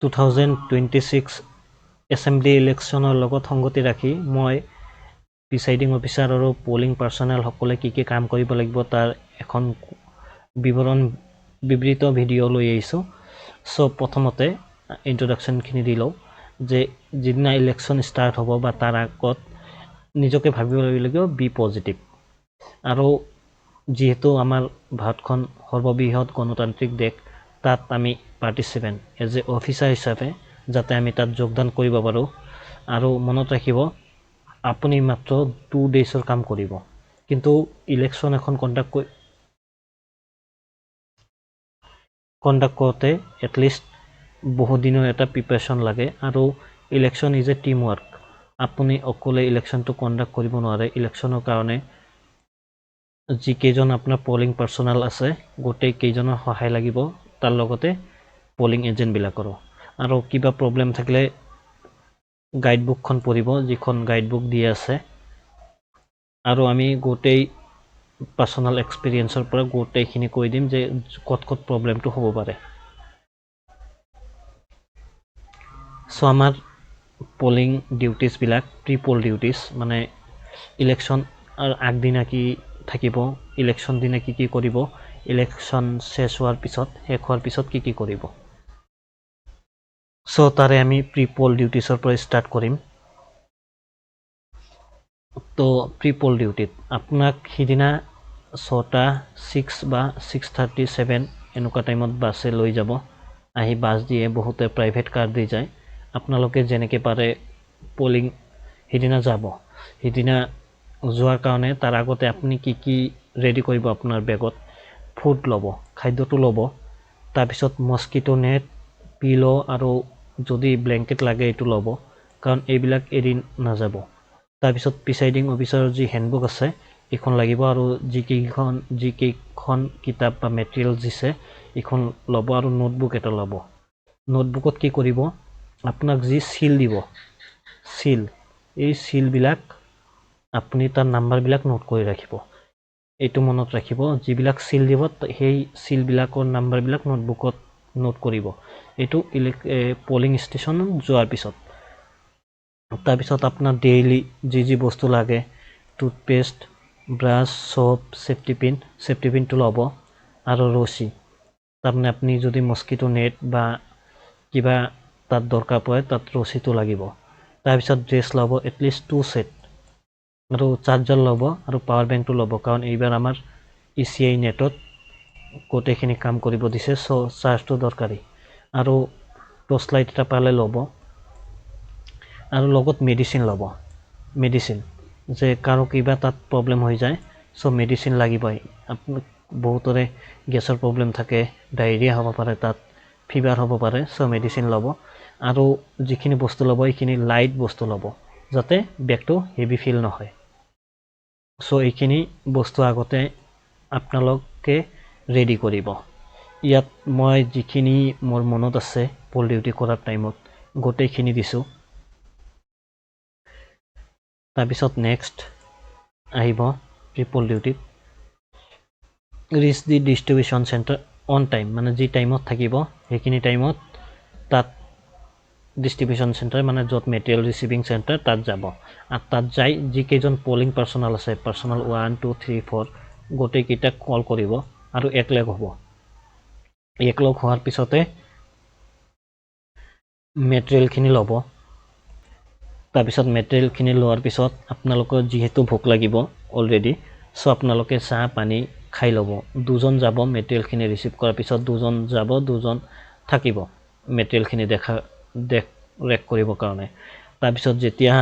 2026 assembly ইলেকশ্যনৰ লগত সংগতি ৰাখি মই প্ৰিচাইডিং অফিচাৰ আৰু পলিং পাৰ্চনেল সকলে কি কি কাম কৰিব লাগিব তাৰ এখন বিবৃত ভিডিঅ' লৈ আহিছোঁ। সো প্ৰথমতে ইন্ট্ৰডাকশ্যনখিনি দি লওঁ যে যিদিনা ইলেকশ্যন ষ্টাৰ্ট হ'ব বা তাৰ আগত নিজকে ভাবিব লাগিব বি পজিটিভ। আৰু যিহেতু আমাৰ ভাৰতখন সৰ্ববৃহৎ গণতান্ত্ৰিক দেশ, তাত আমি পাৰ্টিচিপেণ্ট এজ এ অফিচাৰ হিচাপে যাতে আমি তাত যোগদান কৰিব পাৰোঁ। আৰু মনত ৰাখিব আপুনি মাত্ৰ 2 daysৰ কাম কৰিব, কিন্তু ইলেকশ্যন এখন কণ্ডাক্ট কৰোঁতে এটলিষ্ট বহুত দিনৰ এটা প্ৰিপাৰেশ্যন লাগে। আৰু election is a team work. আপুনি অকলে ইলেকশ্যনটো কণ্ডাক্ট কৰিব নোৱাৰে। ইলেকশ্যনৰ কাৰণে যিকেইজন আপোনাৰ পলিং পাৰ্চনেল আছে গোটেই কেইজনৰ সহায় লাগিব, তাৰ লগতে পলিং এজেণ্টবিলাকৰো। আৰু কিবা প্ৰব্লেম থাকিলে গাইডবুকখন পঢ়িব, যিখন গাইডবুক দি আছে। আৰু আমি গোটেই পাৰ্চনেল এক্সপিৰিয়েঞ্চৰ পৰা গোটেইখিনি কৈ দিম যে ক'ত প্ৰব্লেমটো হ'ব পাৰে। চ' আমাৰ পলিং ডিউটিছবিলাক প্ৰি পল ডিউটিছ, মানে ইলেকশ্যন আগদিনা কি থাকিব, ইলেকশ্যন দিনা কি কি কৰিব, ইলেকশ্যন শেষ হোৱাৰ পিছত কি কি কৰিব। চ' তাৰে আমি প্ৰি পল ডিউটিছৰ পৰা ষ্টাৰ্ট কৰিম। তো প্ৰি পল ডিউটিত আপোনাক সিদিনা 6 বা 6:37 এনেকুৱা টাইমত বাছে লৈ যাব। আহি বাছ দিয়ে, বহুতে প্ৰাইভেট কাৰ দি যায়। আপোনালোকে যেনেকৈ পাৰে পলিং সিদিনা যাব। সিদিনা যোৱাৰ কাৰণে তাৰ আগতে আপুনি কি কি ৰেডি কৰিব, আপোনাৰ বেগত ফুড ল'ব, খাদ্যটো ল'ব। তাৰপিছত মস্কিটো নেট, পিলো আৰু যদি ব্লেংকেট লাগে এইটো ল'ব, কাৰণ এইবিলাক এৰি নাযাব। তাৰপিছত প্ৰিচাইডিং অফিচাৰৰ যি হেণ্ডবুক আছে এইখন লাগিব, আৰু যিকেইখন কিতাপ বা মেটেৰিয়েল দিছে এইখন ল'ব, আৰু নোটবুক এটা ল'ব। নোটবুকত কি কৰিব, আপোনাক যি চিল দিব, এই চিলবিলাক আপুনি তাৰ নাম্বাৰবিলাক নোট কৰি ৰাখিব। এইটো মনত ৰাখিব, যিবিলাক চিল দিব সেই চিলবিলাকৰ নাম্বাৰবিলাক নোটবুকত নোট কৰিব। এইটো পলিং ষ্টেচনত যোৱাৰ পিছত। তাৰপিছত আপোনাৰ ডেইলি যি বস্তু লাগে, টুথপেষ্ট, ব্ৰাছ, চ'প, চেফটি পিনটো ল'ব, আৰু ৰছী। তাৰমানে আপুনি যদি মস্কিটো নেট বা কিবা তাত দৰকাৰ পৰে তাত ৰছীটো লাগিব। তাৰপিছত ড্ৰেছ ল'ব, এটলিষ্ট 2 set, আৰু চাৰ্জাৰ ল'ব, আৰু পাৱাৰ বেংকটো ল'ব, কাৰণ এইবাৰ আমাৰ ECI নেটত গোটেইখিনি কাম কৰিব দিছে। চ' চাৰ্জটো দৰকাৰী। আৰু টৰ্চ লাইট এটা পালে ল'ব, আৰু লগত মেডিচিন ল'ব। যে কাৰো কিবা তাত প্ৰব্লেম হৈ যায়, চ' মেডিচিন লাগিবই। বহুতৰে গেছৰ প্ৰব্লেম থাকে, ডায়েৰিয়া হ'ব পাৰে, তাত ফিভাৰ হ'ব পাৰে, চ' মেডিচিন ল'ব। আৰু যিখিনি বস্তু ল'ব এইখিনি লাইট বস্তু ল'ব, যাতে বেগটো হেভি ফিল নহয়। চ' এইখিনি বস্তু আগতে আপোনালোকে ৰেডি কৰিব। ইয়াত মই যিখিনি মোৰ মনত আছে পল ডিউটি কৰাৰ টাইমত গোটেইখিনি দিছোঁ। তাৰপিছত নেক্সট আহিব প্ৰি পল ডিউটিত reach the distribution centre on time, মানে যি টাইমত থাকিব সেইখিনি টাইমত তাত ডিষ্ট্ৰিবিউশ্যন চেণ্টাৰ, মানে য'ত মেটেৰিয়েল ৰিচিভিং চেণ্টাৰ, তাত যাব। আৰু তাত যাই যিকেইজন পলিং পাৰ্চনেল আছে, পাৰ্চনেল 1, 2, 3, 4 গোটেইকেইটাক কল কৰিব, আৰু একলগ হ'ব। একলগ হোৱাৰ পিছতে মেটেৰিয়েলখিনি ল'ব। তাৰপিছত মেটেৰিয়েলখিনি লোৱাৰ পিছত আপোনালোকৰ যিহেতু ভোক লাগিব অলৰেডি, চ' আপোনালোকে চাহ পানী খাই ল'ব। 2জন যাব মেটেৰিয়েলখিনি ৰিচিভ কৰাৰ পিছত, 2জন যাব, 2জন থাকিব মেটেৰিয়েলখিনি ৰেক কৰিবৰ কাৰণে। তাৰপিছত যেতিয়া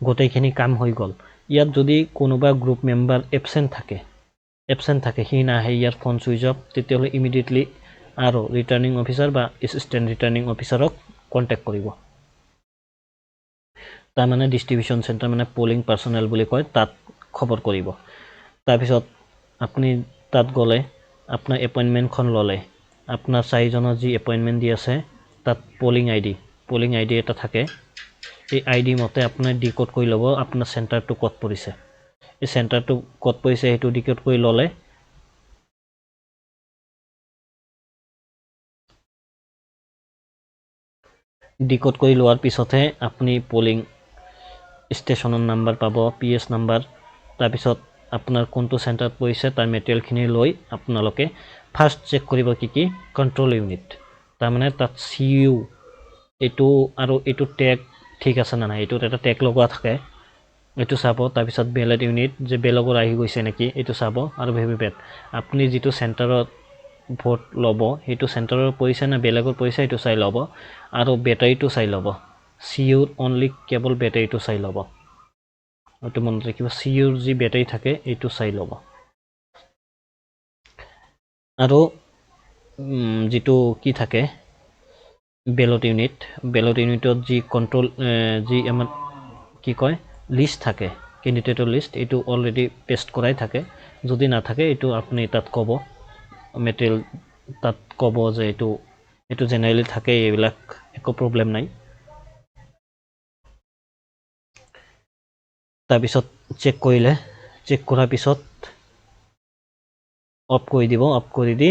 গোটেইখিনি কাম হৈ গ'ল, ইয়াত যদি কোনোবা গ্ৰুপ মেম্বাৰ এবচেণ্ট থাকে, সি নাহে, ইয়াৰ ফোন চুইচ অফ, তেতিয়াহ'লে ইমিডিয়েটলি আৰু ৰিটাৰ্ণিং অফিচাৰ বা এছিষ্টেণ্ট ৰিটাৰ্ণিং অফিচাৰক কণ্টেক্ট কৰিব। তাৰমানে ডিষ্ট্ৰিবিউশ্যন চেণ্টাৰ, মানে পলিং পাৰ্চনেল বুলি কয়, তাত খবৰ কৰিব। তাৰপিছত আপুনি তাত গ'লে আপোনাৰ এপইণ্টমেণ্টখন ল'লে, আপোনাৰ 4জনৰ যি এপইণ্টমেণ্ট দি আছে তাত পলিং আই ডি এটা থাকে। এই ID মতে আপুনি ডিক'ড কৰি ল'ব আপোনাৰ চেণ্টাৰটো ক'ত পৰিছে। এই চেণ্টাৰটো ক'ত পৰিছে সেইটো ডিক'ড কৰি ল'লে ডিকোড কৰি লোৱাৰ পিছতহে আপুনি পলিং ষ্টেচনৰ নাম্বাৰ পাব, PS নাম্বাৰ, তাৰপিছত আপোনাৰ কোনটো চেণ্টাৰত পৰিছে তাৰ মেটেৰিয়েলখিনি লৈ আপোনালোকে ফাৰ্ষ্ট চেক কৰিব কি কণ্ট্ৰল ইউনিট, তাৰমানে তাত CU এইটো আৰু এইটো টেগ ঠিক আছে না নাই, এইটোত এটা টেগ লগোৱা থাকে, এইটো চাব। তাৰপিছত বেলেট ইউনিট যে বেলেগৰ আহি গৈছে নেকি এইটো চাব, আৰু ভিভিপেট আপুনি যিটো চেণ্টাৰত ভোট ল'ব সেইটো চেণ্টাৰৰ পৰিছে নে বেলেগৰ পৰিছে এইটো চাই ল'ব, আৰু বেটাৰীটো চাই ল'ব, CUৰ অনলি কেৱল বেটাৰীটো চাই ল'ব, এইটো মনত ৰাখিব, CUৰ যি বেটাৰী থাকে এইটো চাই ল'ব। আৰু যিটো কি থাকে বেলট ইউনিটত যি কণ্ট্ৰল যি আমাৰ কি কয় লিষ্ট থাকে, কেণ্ডিডেটৰ লিষ্ট, এইটো অলৰেডি পেষ্ট কৰাই থাকে, যদি নাথাকে এইটো আপুনি তাত ক'ব, মেটেৰিয়েল তাত ক'ব যে এইটো জেনেৰেলি থাকে, এইবিলাক একো প্ৰব্লেম নাই। তাৰপিছত চেক কৰাৰ পিছত অফ কৰি দিব, অফ কৰি দি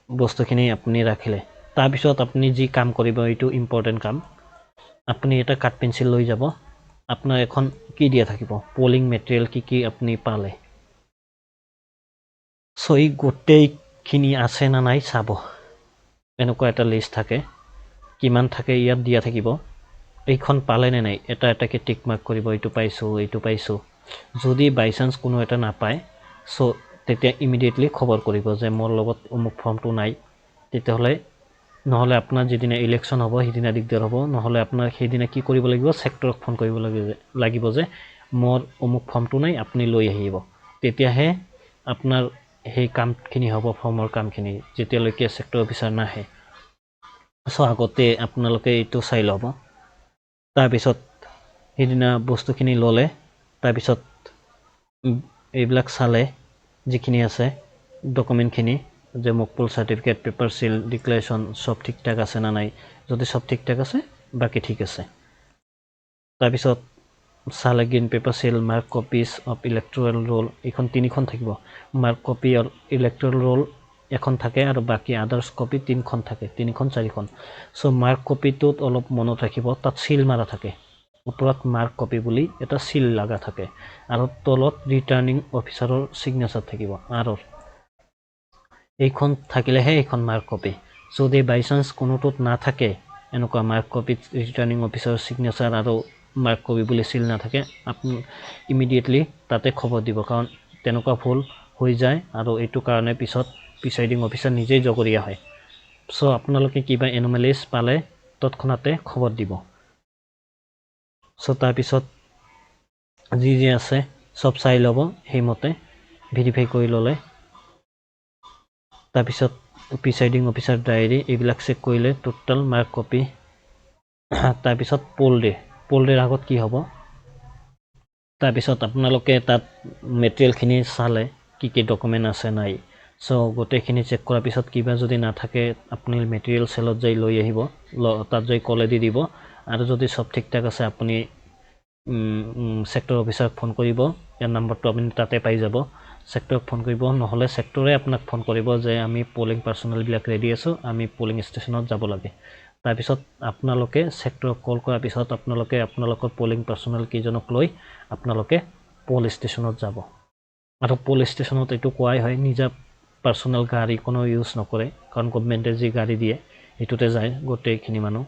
বস্তুখিনি আপুনি ৰাখিলে। তাৰপিছত আপুনি যি কাম কৰিব এইটো ইম্পৰ্টেণ্ট কাম, আপুনি এটা কাঠ পেঞ্চিল লৈ যাব, আপোনাৰ এখন কি দিয়া থাকিব পলিং মেটেৰিয়েল কি আপুনি পালে, চ' এই গোটেইখিনি আছে না নাই চাব, এনেকুৱা এটা লিষ্ট থাকে, কিমান থাকে ইয়াত দিয়া থাকিব, এইখন পালে নে নাই এটা এটাকে টিক মাৰ্ক কৰিব, এইটো পাইছোঁ। যদি বাই চান্স কোনো এটা নাপায় চ' তেতিয়া ইমিডিয়েটলি খবৰ কৰিব যে মোৰ লগত অমুক ফৰ্মটো নাই, তেতিয়াহ'লে নহ'লে আপোনাৰ যিদিনা ইলেকশ্যন হ'ব সেইদিনা দিগদাৰ হ'ব, নহ'লে আপোনাৰ সেইদিনা কি কৰিব লাগিব ছেক্টৰক ফোন কৰিব লাগিব যে মোৰ অমুক ফৰ্মটো নাই আপুনি লৈ আহিব, তেতিয়াহে আপোনাৰ সেই কামখিনি হ'ব, ফৰ্মৰ কামখিনি, যেতিয়ালৈকে ছেক্টৰ অফিচাৰ নাহে। চ' আগতে আপোনালোকে এইটো চাই ল'ব। তাৰপিছত সেইদিনা বস্তুখিনি ল'লে, তাৰপিছত এইবিলাক চালে যিখিনি আছে ডকুমেণ্টখিনি, যে মকপল চাৰ্টিফিকেট, পেপাৰ চিল, ডিক্লেৰেশ্যন চব ঠিক ঠাক আছে না নাই, যদি চব ঠিক ঠাক আছে বাকী ঠিক আছে। তাৰপিছত চালে green paper seal, mark copies of electoral roll, এইখন 3খন থাকিব, mark copy of electoral roll এখন থাকে, আৰু বাকী আদাৰ্ছ কপি 3খন থাকে, 4খন। চ' মাৰ্ক কপিটোত অলপ মনত ৰাখিব, তাত চিল মাৰা থাকে, ওপৰত মাৰ্ক কপি বুলি এটা চিল লগা থাকে, আৰু তলত ৰিটাৰ্ণিং অফিচাৰৰ ছিগনেচাৰ থাকিব, আৰু এইখন থাকিলেহে এইখন মাৰ্ক কপি। যদি বাই চান্স কোনোটোত নাথাকে এনেকুৱা মাৰ্ক কপিত ৰিটাৰ্ণিং অফিচাৰৰ ছিগনেচাৰ আৰু মাৰ্ক কপি বুলি চিল নাথাকে, আপুনি ইমিডিয়েটলি তাতে খবৰ দিব, কাৰণ তেনেকুৱা ভুল হৈ যায়, আৰু এইটো কাৰণে পিছত প্ৰিচাইডিং অফিচাৰ নিজেই জগৰীয়া হয়। চ' আপোনালোকে কিবা এনমেলিজ পালে তৎক্ষণাতে খবৰ দিব। চ' তাৰপিছত যি আছে চব চাই ল'ব, সেইমতে ভেৰিফাই কৰি ল'লে, তাৰপিছত প্ৰিচাইডিং অফিচাৰ ডায়েৰী এইবিলাক চেক কৰিলে, টোটেল মাৰ্ক কপি। তাৰপিছত পোল ডেৰ আগত কি হ'ব, তাৰপিছত আপোনালোকে তাত মেটেৰিয়েলখিনি চালে কি ডকুমেণ্ট আছে নাই, চ' গোটেইখিনি চেক কৰাৰ পিছত কিবা যদি নাথাকে আপুনি মেটেৰিয়েল চেলত যাই লৈ আহিব, তাত যাই কলে দি দিব, আৰু যদি চব ঠিক ঠাক আছে আপুনি ছেক্টৰ অফিচাৰক ফোন কৰিব, ইয়াৰ নাম্বাৰটো আপুনি তাতে পাই যাব, ছেক্টৰক ফোন কৰিব, নহ'লে ছেক্টৰে আপোনাক ফোন কৰিব যে আমি পলিং পাৰ্চনেলবিলাক ৰেডি আছোঁ, আমি পলিং ষ্টেচনত যাব লাগে। তাৰপিছত আপোনালোকে ছেক্টৰক কল কৰাৰ পিছত আপোনালোকৰ পলিং পাৰ্চনেল কেইজনক লৈ আপোনালোকে পল ষ্টেচনত যাব, আৰু পল ষ্টেচনত এইটো কোৱাই হয় নিজা পাৰ্চনেল গাড়ী কোনো ইউজ নকৰে, কাৰণ গভমেণ্টে যি গাড়ী দিয়ে সেইটোতে যায় গোটেইখিনি মানুহ।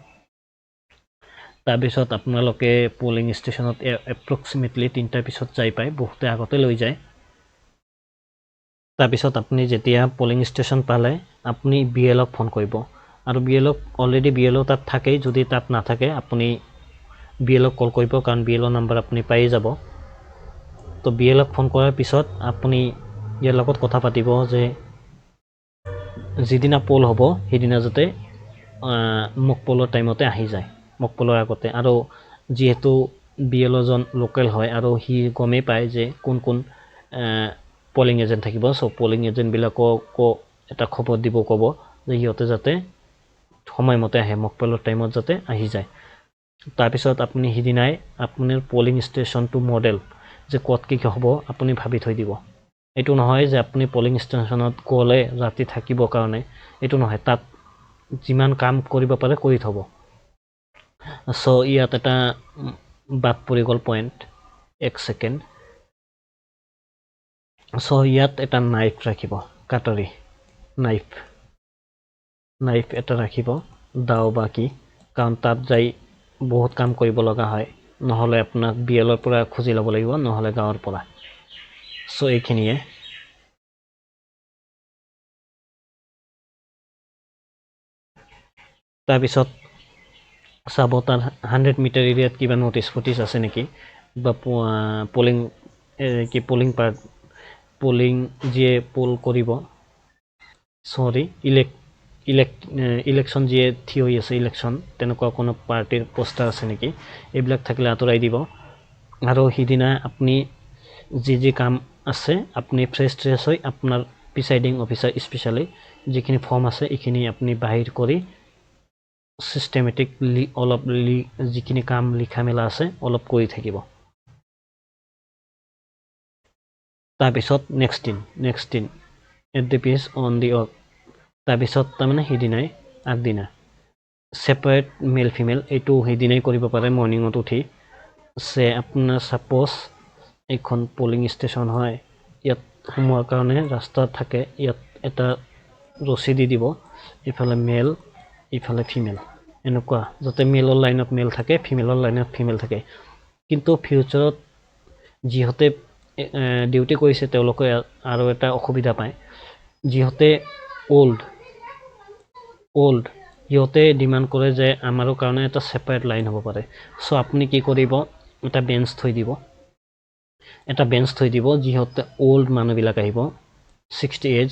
তাৰপিছত আপোনালোকে পলিং ষ্টেচনত এপ্ৰক্সিমেটলি 3টাৰ পিছত যাই পায়, বহুতে আগতে লৈ যায়। তাৰপিছত আপুনি যেতিয়া পলিং ষ্টেচন পালে আপুনি BLOক ফোন কৰিব, আৰু অলৰেডি BLO তাত থাকেই, যদি তাত নাথাকে আপুনি BLOক কল কৰিব, কাৰণ BLO নাম্বাৰ আপুনি পাই যাব। তো BLOক ফোন কৰাৰ পিছত আপুনি ইয়াৰ লগত কথা পাতিব যে যিদিনা পল হ'ব সেইদিনা যাতে মক পলৰ টাইমতে আহি যায়, মক পলৰ আগতে। আৰু যিহেতু BLOজন লোকেল হয় আৰু সি গমেই পায় যে কোন পলিং এজেণ্ট থাকিব, চ' পলিং এজেণ্টবিলাককো এটা খবৰ দিব, ক'ব যে সিহঁতে যাতে সময়মতে আহে, মক পলৰ টাইমত যাতে আহি যায়। তাৰপিছত আপুনি সিদিনাই আপোনাৰ পলিং ষ্টেচনটো মডেল যে ক'ত কি হ'ব আপুনি ভাবি থৈ দিব। এইটো নহয় যে আপুনি পলিং ষ্টেচনত গ'লে ৰাতি থাকিবৰ কাৰণে, এইটো নহয়, তাত যিমান কাম কৰিব পাৰে কৰি থ'ব। সো ইয়াত এটা বাদ পৰি গ'ল পইণ্ট 1 সেকেন্ড সো ইয়াত এটা নাইফ ৰাখিব কাটাৰী নাইফ এটা ৰাখিব দাও বা কি কাৰণ তাত যাই বহুত কাম কৰিব লগা হয় নহলে আপোনাক বিএলৰ পৰা খুজি ল'ব লাগিব নহলে গাঁৱৰ পৰা সো এইখিনিয়ে তাৰপিছত চাব তাৰ 100 মিটাৰ এৰিয়াত কিবা নোটিছ ফুটিছ আছে নেকি বা পোলিং যিয়ে পোল কৰিব সৰি ইলেকশ্যন যিয়ে থিয় হৈ আছে ইলেকশ্যন তেনেকুৱা কোনো পাৰ্টিৰ পোষ্টাৰ আছে নেকি এইবিলাক থাকিলে আঁতৰাই দিব আৰু সিদিনা আপুনি যি কাম আছে আপুনি ফ্ৰেছ হৈ আপোনাৰ প্ৰিচাইডিং অফিচাৰ স্পেচিয়েলি যিখিনি ফৰ্ম আছে এইখিনি আপুনি বাহিৰ কৰি চিষ্টেমেটিক অলপ যিখিনি কাম লিখা মেলা আছে অলপ কৰি থাকিব তাৰপিছত নেক্সট দিন at the pitch on the work তাৰপিছত তাৰমানে সিদিনাই আগদিনা ছেপাৰেট মেল ফিমেল এইটো সেইদিনাই কৰিব পাৰে মৰ্ণিঙত উঠি আপোনাৰ ছাপ'জ এইখন পলিং ষ্টেচন হয় ইয়াত সোমোৱাৰ কাৰণে ৰাস্তা থাকে ইয়াত এটা ৰছী দি দিব ইফালে মেল ইফালে ফিমেল এনেকুৱা যাতে মেলৰ লাইনত মেল থাকে ফিমেলৰ লাইনত ফিমেল থাকে কিন্তু ফিউচাৰত যিহঁতে ডিউটি কৰিছে তেওঁলোকে আৰু এটা অসুবিধা পায় যিহঁতে ওল্ড সিহঁতে ডিমাণ্ড কৰে যে আমাৰো কাৰণে এটা ছেপাৰেট লাইন হ'ব পাৰে সো আপুনি কি কৰিব এটা বেঞ্চ থৈ দিব যিহঁতে ওল্ড মানুহবিলাক আহিব 60 এজ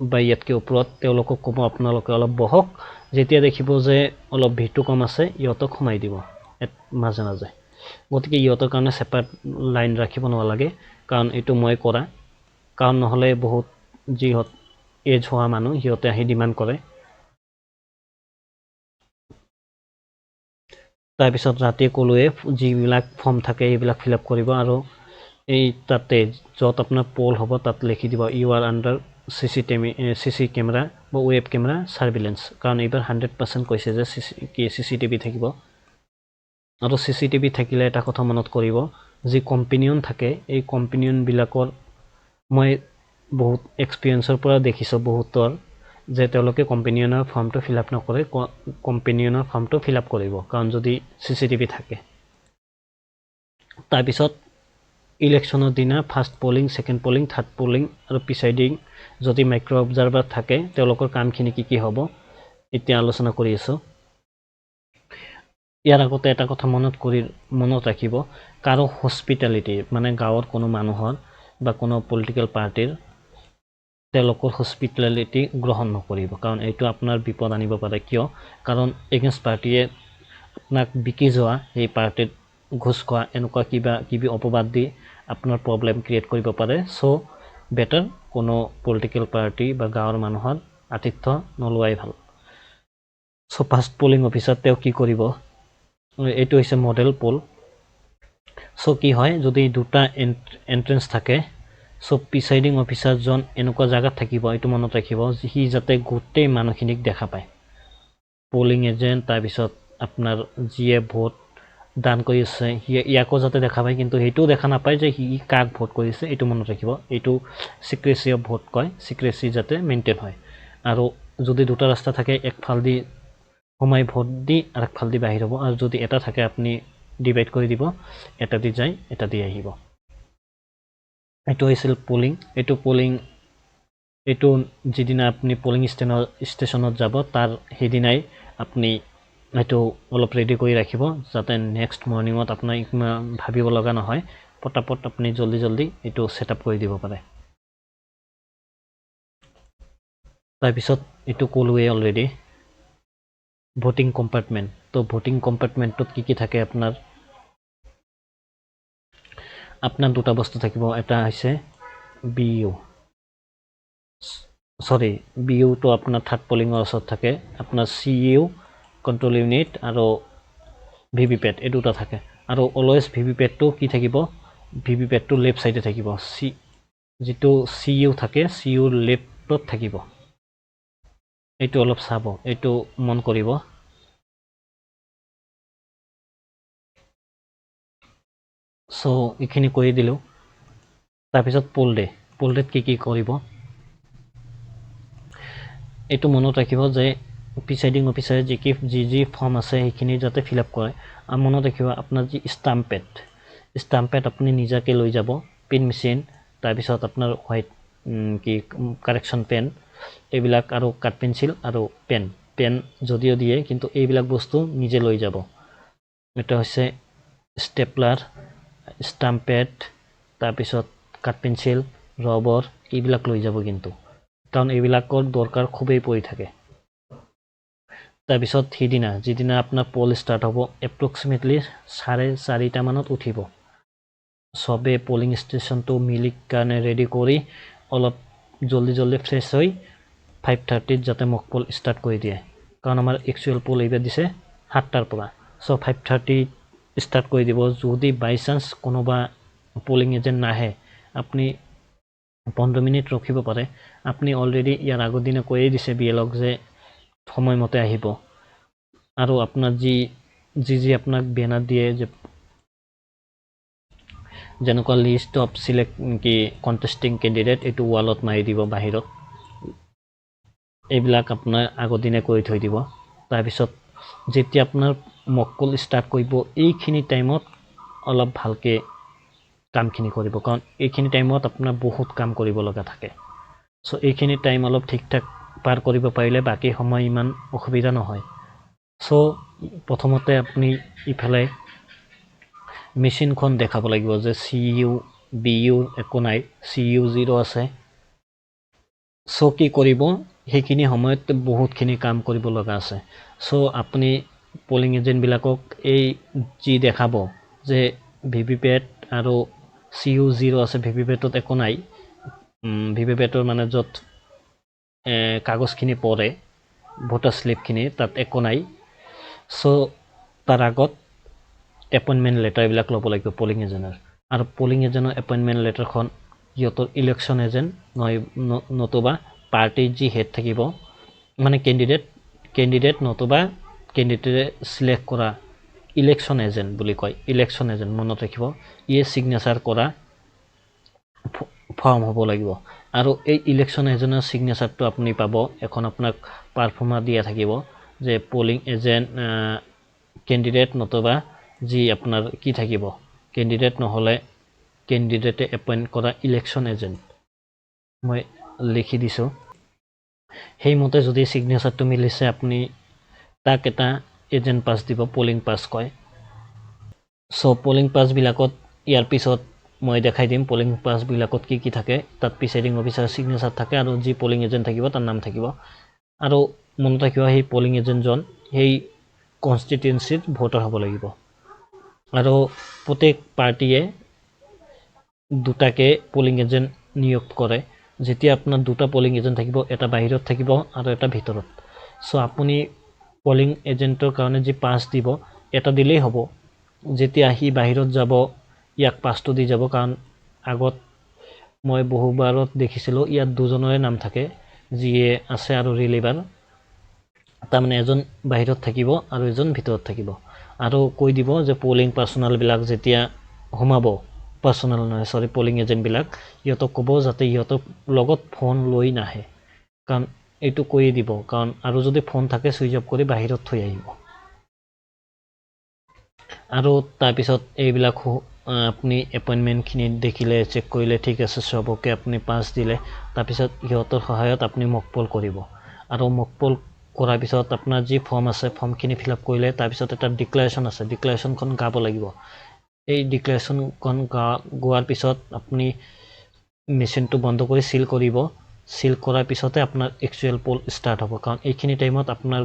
বা ইয়াতকৈ ওপৰত তেওঁলোকক ক'ব আপোনালোকে অলপ বহক যেতিয়া দেখিব যে অলপ ভিৰটো কম আছে ইহঁতক সোমাই দিব মাজে গতিকে ইহঁতৰ কাৰণে ছেপাৰেট লাইন ৰাখিব নালাগে কাৰণ এইটো মই কৰা কাৰণ নহ'লে বহুত যিহঁত এজ হোৱা মানুহ সিহঁতে আহি ডিমাণ্ড কৰে তাৰপিছত ৰাতি ক'লোৱে যিবিলাক ফৰ্ম থাকে এইবিলাক ফিল আপ কৰিব আৰু এই তাতে য'ত আপোনাৰ পোল হ'ব তাত লিখি দিব you are under CC camera বা ৱেব কেমেৰা ছাৰ্ভিলেঞ্চ কাৰণ এইবাৰ 100% কৈছে যে CCTV থাকিব আৰু CCTV থাকিলে এটা কথা মনত কৰিব যি কম্পেনিয়ন থাকে এই কম্পেনিয়নবিলাকৰ মই বহুত এক্সপিৰিয়েঞ্চৰ পৰা দেখিছোঁ বহুতৰ যে তেওঁলোকে কম্পেনিয়নৰ ফৰ্মটো ফিল আপ নকৰে কম্পেনিয়নৰ ফৰ্মটো ফিল আপ কৰিব কাৰণ যদি CCTV থাকে তাৰপিছত ইলেকশ্যনৰ দিনা first polling second polling third polling আৰু প্ৰিচাইডিং যদি মাইক্ৰ' অবজাৰ্ভাৰ থাকে তেওঁলোকৰ কামখিনি কি হ'ব এতিয়া আলোচনা কৰি আছোঁ ইয়াৰ আগতে এটা কথা মনত ৰাখিব কাৰো হস্পিটেলিটি মানে গাঁৱৰ কোনো মানুহৰ বা কোনো পলিটিকেল পাৰ্টিৰ তেওঁলোকৰ হস্পিটেলিটি গ্ৰহণ নকৰিব কাৰণ এইটো আপোনাৰ বিপদ আনিব পাৰে কিয় কাৰণ এগেইনষ্ট পাৰ্টিয়ে আপোনাক বিকি যোৱা সেই পাৰ্টিত ঘুচ খোৱা এনেকুৱা কিবি অপবাদ দি আপোনাৰ প্ৰব্লেম ক্ৰিয়েট কৰিব পাৰে সো বেটাৰ কোনো পলিটিকেল পাৰ্টি বা গাঁৱৰ মানুহৰ আতিথ্য নলোৱাই ভাল সো ফাৰ্ষ্ট পলিং অফিচাৰ তেওঁ কি কৰিব এইটো হৈছে মডেল পোল সো কি হয় যদি দুটা এন্ট্ৰেন্স থাকে সো প্ৰিচাইডিং অফিচাৰজন এনেকুৱা জায়গাত থাকিব এইটো মনত ৰাখিব সি যাতে গোটেই মানুহখিনিক দেখা পায় পলিং এজেণ্ট তাৰপিছত আপোনাৰ যিয়ে ভোট দান কৰি আছে ইয়াকো যাতে দেখা পায় কিন্তু সেইটোও দেখা নাপায় যে সি কাক ভোট কৰিছে এইটো মনত ৰাখিব এইটো চিক্ৰেচি অফ ভোট কয় চিক্ৰেচি যাতে মেইনটেইন হয় আৰু যদি দুটা ৰাস্তা থাকে একফালদি সোমাই ভোট দি আৰু একফালদি বাহিৰ হ'ব আৰু যদি এটা থাকে আপুনি ডিভাইড কৰি দিব এটা দি যায় এটা দি আহিব এইটো হৈছিল পলিং এইটো যিদিনা আপুনি পলিং ষ্টেচনত যাব তাৰ সেইদিনাই আপুনি এইটো অলপ ৰেডি কৰি ৰাখিব যাতে নেক্সট মৰ্ণিঙত আপোনাৰ ইমান ভাবিব লগা নহয় পটাপট আপুনি জলদি এইটো ছেট আপ কৰি দিব পাৰে তাৰপিছত এইটো ক'লোৱে অলৰেডি ভোটিং কম্পাৰ্টমেণ্ট তো ভোটিং কম্পাৰ্টমেণ্টত কি থাকে আপোনাৰ দুটা বস্তু থাকিব এটা হৈছে BU আপোনাৰ থাৰ্ড পলিঙৰ ওচৰত থাকে আপোনাৰ CU কণ্ট্ৰল ইউনিট আৰু VVPAT এই দুটা থাকে আৰু অলৱেজ VVPATটো কি থাকিব VVPATটো লেফ্ট চাইডে থাকিব যিটো CU থাকে CUৰ লেফ্টত থাকিব এইটো অলপ চাব এইটো মন কৰিব সো এইখিনি কৰি দিলো তাৰপিছত পোল ডেট কি কৰিব এইটো মনত ৰাখিব যে প্ৰিসাইডিং অফিচাৰে যি ফৰ্ম আছে সেইখিনি যাতে ফিল আপ কৰে আৰু মনত ৰাখিব আপোনাৰ যি ষ্টাম্প পেড আপুনি নিজাকে লৈ যাব পিন মেচিন তাৰপিছত আপোনাৰ হোৱাইট কি কাৰেকশ্যন পেন এইবিলাক আৰু কাট পেন্সিল আৰু পেন যদিও দিয়ে কিন্তু এইবিলাক বস্তু নিজে লৈ যাব এটা হৈছে স্টেপলাৰ ষ্টাম্প পেড তাৰপিছত কাট পেন্সিল ৰবৰ এইবিলাক লৈ যাব কিন্তু কাৰণ এইবিলাকৰ দৰকাৰ খুবেই পৰি থাকে তাৰপিছত সিদিনা যিদিনা আপোনাৰ পোল ষ্টাৰ্ট হ'ব এপ্ৰক্সিমেটলি 4:30 মানত উঠিব সবে পোলিং ষ্টেচনটো মিলি কাৰণে ৰেডি কৰি অলপ জলদি ফ্ৰেছ হৈ 5:30 যাতে মক পোল ষ্টাৰ্ট কৰি দিয়ে কাৰণ আমাৰ একচুৱেল পোল এইবাৰ দিছে 7টাৰ পৰা সো 5:30 ষ্টাৰ্ট কৰি দিব যদি বাই চান্স কোনোবা পোলিং এজেন্ট নাহে আপনি 15 মিনিট ৰখিব পাৰে আপনি অলৰেডি ইয়াৰ আগৰ দিনা কৈয়ে দিছে বিএলক যে সময়মতে আহিব আৰু আপোনাৰ যি আপোনাক বেনাৰ দিয়ে যে যেনেকুৱা লিষ্ট অফ সিলেক্ট কি কন্টেস্টিং ক্যান্ডিডেট এইটো ওয়ালত মাৰি দিব বাহিৰত এইবিলাক আপোনাৰ আগৰ দিনে কৰি থৈ দিব তাৰপিছত যেতিয়া আপোনাৰ মকপল ষ্টাৰ্ট কৰিব এইখিনি টাইমত অলপ ভালকে কামখিনি কৰিব কাৰণ এইখিনি টাইমত আপোনাৰ বহুত কাম কৰিব লগা থাকে সো এইখিনি টাইম অলপ ঠিকঠাক পাৰ কৰিব পাৰিলে বাকি সময় ইমান অসুবিধা নহয় সো প্ৰথমতে আপুনি ইফালে মেচিনখন দেখাব লাগিব যে CU BU একো নাই CU 0 আছে সো কি কৰিব সেইখিনি সময়ত বহুতখিনি কাম কৰিব লগা আছে সো আপুনি পোলিং এজেন্ট বিলাকক এই যি দেখাব যে ভিভিপেট আৰু CU 0 আছে ভিভিপেটত একো নাই ভিভিপেটৰ মানে যত কাগজখিনি পৰে ভোটাৰ স্লিপখিনি তাত একো নাই সো তাৰ আগত এপইন্টমেন্ট লেটাৰ বিলাক ল'ব লাগিব পোলিং এজেন্টৰ আৰু পোলিং এজেন্টৰ এপইন্টমেন্ট লেটাৰখন ইহঁতৰ ইলেকশ্যন এজেন্ট নতুবা পাৰ্টিৰ যি হেড থাকিব মানে কেণ্ডিডেট নতুবা কেণ্ডিডেটে সিলেক্ট কৰা ইলেকশ্যন এজেন্ট বুলি কয় ইলেকশ্যন এজেন্ট মনত ৰাখিব ইয়ে সিগনেচাৰ কৰা ফৰ্ম হ'ব লাগিব আৰু এই ইলেকশ্যন এজেন্টৰ সিগনেচাৰটো আপুনি পাব এখন আপোনাক পাৰফৰ্মাৰ দিয়া থাকিব যে পোলিং এজেন্ট কেণ্ডিডেট নতুবা যি আপোনাৰ কি থাকিব কেণ্ডিডেট নহলে কেণ্ডিডেটে এপইন্ট কৰা ইলেকশ্যন এজেন্ট মই লিখি দিছো সেইমতে যদি সিগনেচাৰটো মিলিছে আপুনি তাক এটা এজেন্ট পাস দিব পোলিং পাস কয় সো পোলিং পাস বিলাকত ইয়াৰ পিছত মই দেখাই দিম পোলিং পাস বিলাকত কি থাকে তাত প্ৰিসাইডিং অফিচাৰ সিগনেচাৰ থাকে আৰু যি পোলিং এজেন্ট থাকিব তাৰ নাম থাকিব আৰু মনত ৰাখিব সেই পোলিং এজেন্টজন সেই কনস্টিটুৱেন্সিত ভোটাৰ হ'ব লাগিব আৰু প্ৰত্যেক পাৰ্টিয়ে দুটাকে পোলিং এজেন্ট নিয়োগ কৰে যেতিয়া আপোনাৰ দুটা পোলিং এজেন্ট থাকিব এটা বাহিৰত থাকিব আৰু এটা ভিতৰত সো আপুনি পোলিং এজেন্টৰ কাৰণে যি পাস দিব এটা দিলেই হ'ব যেতিয়া হি বাহিৰত যাব ইয়াক পাসটো দি যাব কাৰণ আগত মই বহুবাৰত দেখিছিলো ইয়াত দুজনৰে নাম থাকে যিয়ে আছে আৰু ৰিলিভাৰ তাৰমানে এজন বাহিৰত থাকিব আৰু এজন ভিতৰত থাকিব আৰু কৈ দিব যে পোলিং পাৰ্সোনাল বিলাক যেতিয়া সোমাব পাৰ্সোনাল নহয় সৰি পোলিং এজেন্ট বিলাক ইহঁতক ক'ব যাতে ইহঁতক লগত ফোন লৈ নাহে কাৰণ এইটো কৈয়ে দিব কাৰণ আৰু যদি ফোন থাকে সুইচ অফ কৰি বাহিৰত থৈ আহিব আৰু তাৰপিছত এইবিলাক আপুনি এপইন্টমেন্টখিনি দেখিলে চেক কৰিলে ঠিক আছে সবকে আপুনি পাস দিলে তাৰপিছত ইহঁতৰ সহায়ত আপুনি মকপল কৰিব আৰু মকপল কৰাৰ পিছত আপোনাৰ যি ফৰ্ম আছে ফৰ্মখিনি ফিল আপ কৰিলে তাৰপিছত এটা ডিক্লাৰেশ্যন আছে ডিক্লাৰেশ্যনখন গাব লাগিব এই ডিক্লাৰেশ্যনখন গোৱাৰ পিছত আপুনি মেচিনটো বন্ধ কৰি সিল কৰিব সিল কৰাৰ পিছতে আপোনাৰ একচুৱেল পোল ষ্টাৰ্ট হ'ব কাৰণ এইখিনি টাইমত আপোনাৰ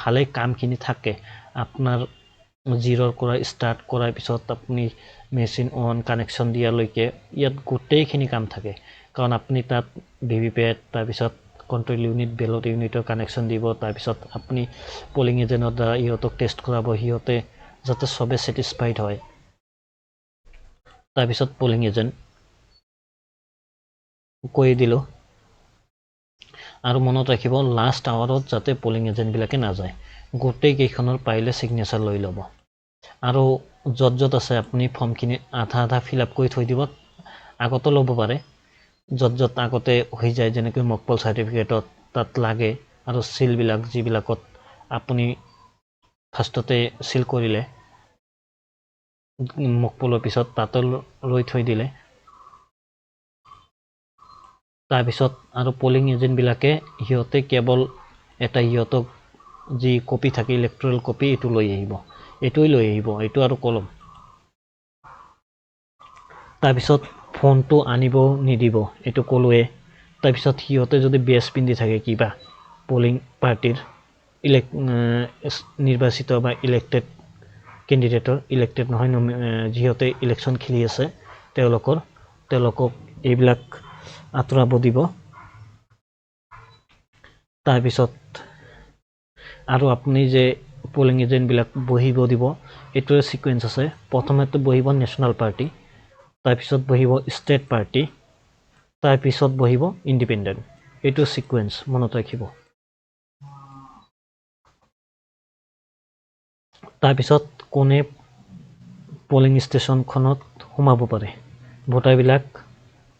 ভালে কামখিনি থাকে আপোনাৰ জিৰোৰ পৰা ষ্টাৰ্ট কৰাৰ পিছত আপুনি মেচিন অন কানেকশ্যন দিয়ালৈকে ইয়াত গোটেইখিনি কাম থাকে কাৰণ আপুনি তাত ভিভিপেট তাৰপিছত কন্ট্ৰল ইউনিট বেলট ইউনিটৰ কানেকশ্যন দিব তাৰপিছত আপুনি পোলিং এজেন্টৰ দ্বাৰা ইহঁতক টেষ্ট কৰাব সিহঁতে যাতে সবে স্যাটিসফাইড হয় তাৰপিছত পোলিং এজেন্ট কৈ দিলো আৰু মনত ৰাখিব লাষ্ট আৱাৰত যাতে পোলিং এজেন্ট বিলাকে নাযায় গোটেই কেইখনৰ পাৰিলে সিগনেচাৰ লৈ ল'ব আৰু য'ত আছে আপুনি ফৰ্মখিনি আধা ফিল আপ কৰি থৈ দিব আগতো ল'ব পাৰে য'ত আগতে হৈ যায় যেনেকৈ মকপল চাৰ্টিফিকেটত তাত লাগে আৰু চিলবিলাক যিবিলাকত আপুনি ফাৰ্ষ্টতে চিল কৰিলে মকপলৰ পিছত তাতে লৈ থৈ দিলে তাৰপিছত আৰু পলিং এজেণ্টবিলাকে সিহঁতে কেৱল এটা সিহঁতক যি কপি থাকে ইলেক্ট্ৰেল কপি এইটো লৈ আহিব এইটো আৰু কলম তাৰপিছত ফোনটো আনিব নিদিব এইটো ক'লোৱে তাৰপিছত সিহঁতে যদি বেজ পিন্ধি থাকে কিবা পলিং পাৰ্টিৰ নিৰ্বাচিত বা ইলেক্টেড কেণ্ডিডেটৰ ইলেক্টেড নহয় যিহঁতে ইলেকশ্যন খেলি আছে তেওঁলোকক এইবিলাক আঁতৰাব দিব তাৰপিছত আৰু আপুনি যে পলিং এজেণ্টবিলাক বহিব দিব এইটোৰ সিকুৱেন্স আছে প্ৰথমতে বহিব নেশ্যনেল পাৰ্টি তাৰপিছত বহিব ষ্টেট পাৰ্টি তাৰপিছত বহিব ইণ্ডিপেণ্ডেণ্ট এইটো সিকুৱেন্স মনত ৰাখিব তাৰপিছত কোনে পলিং ষ্টেচনখনত সোমাব পাৰে ভোটাৰবিলাক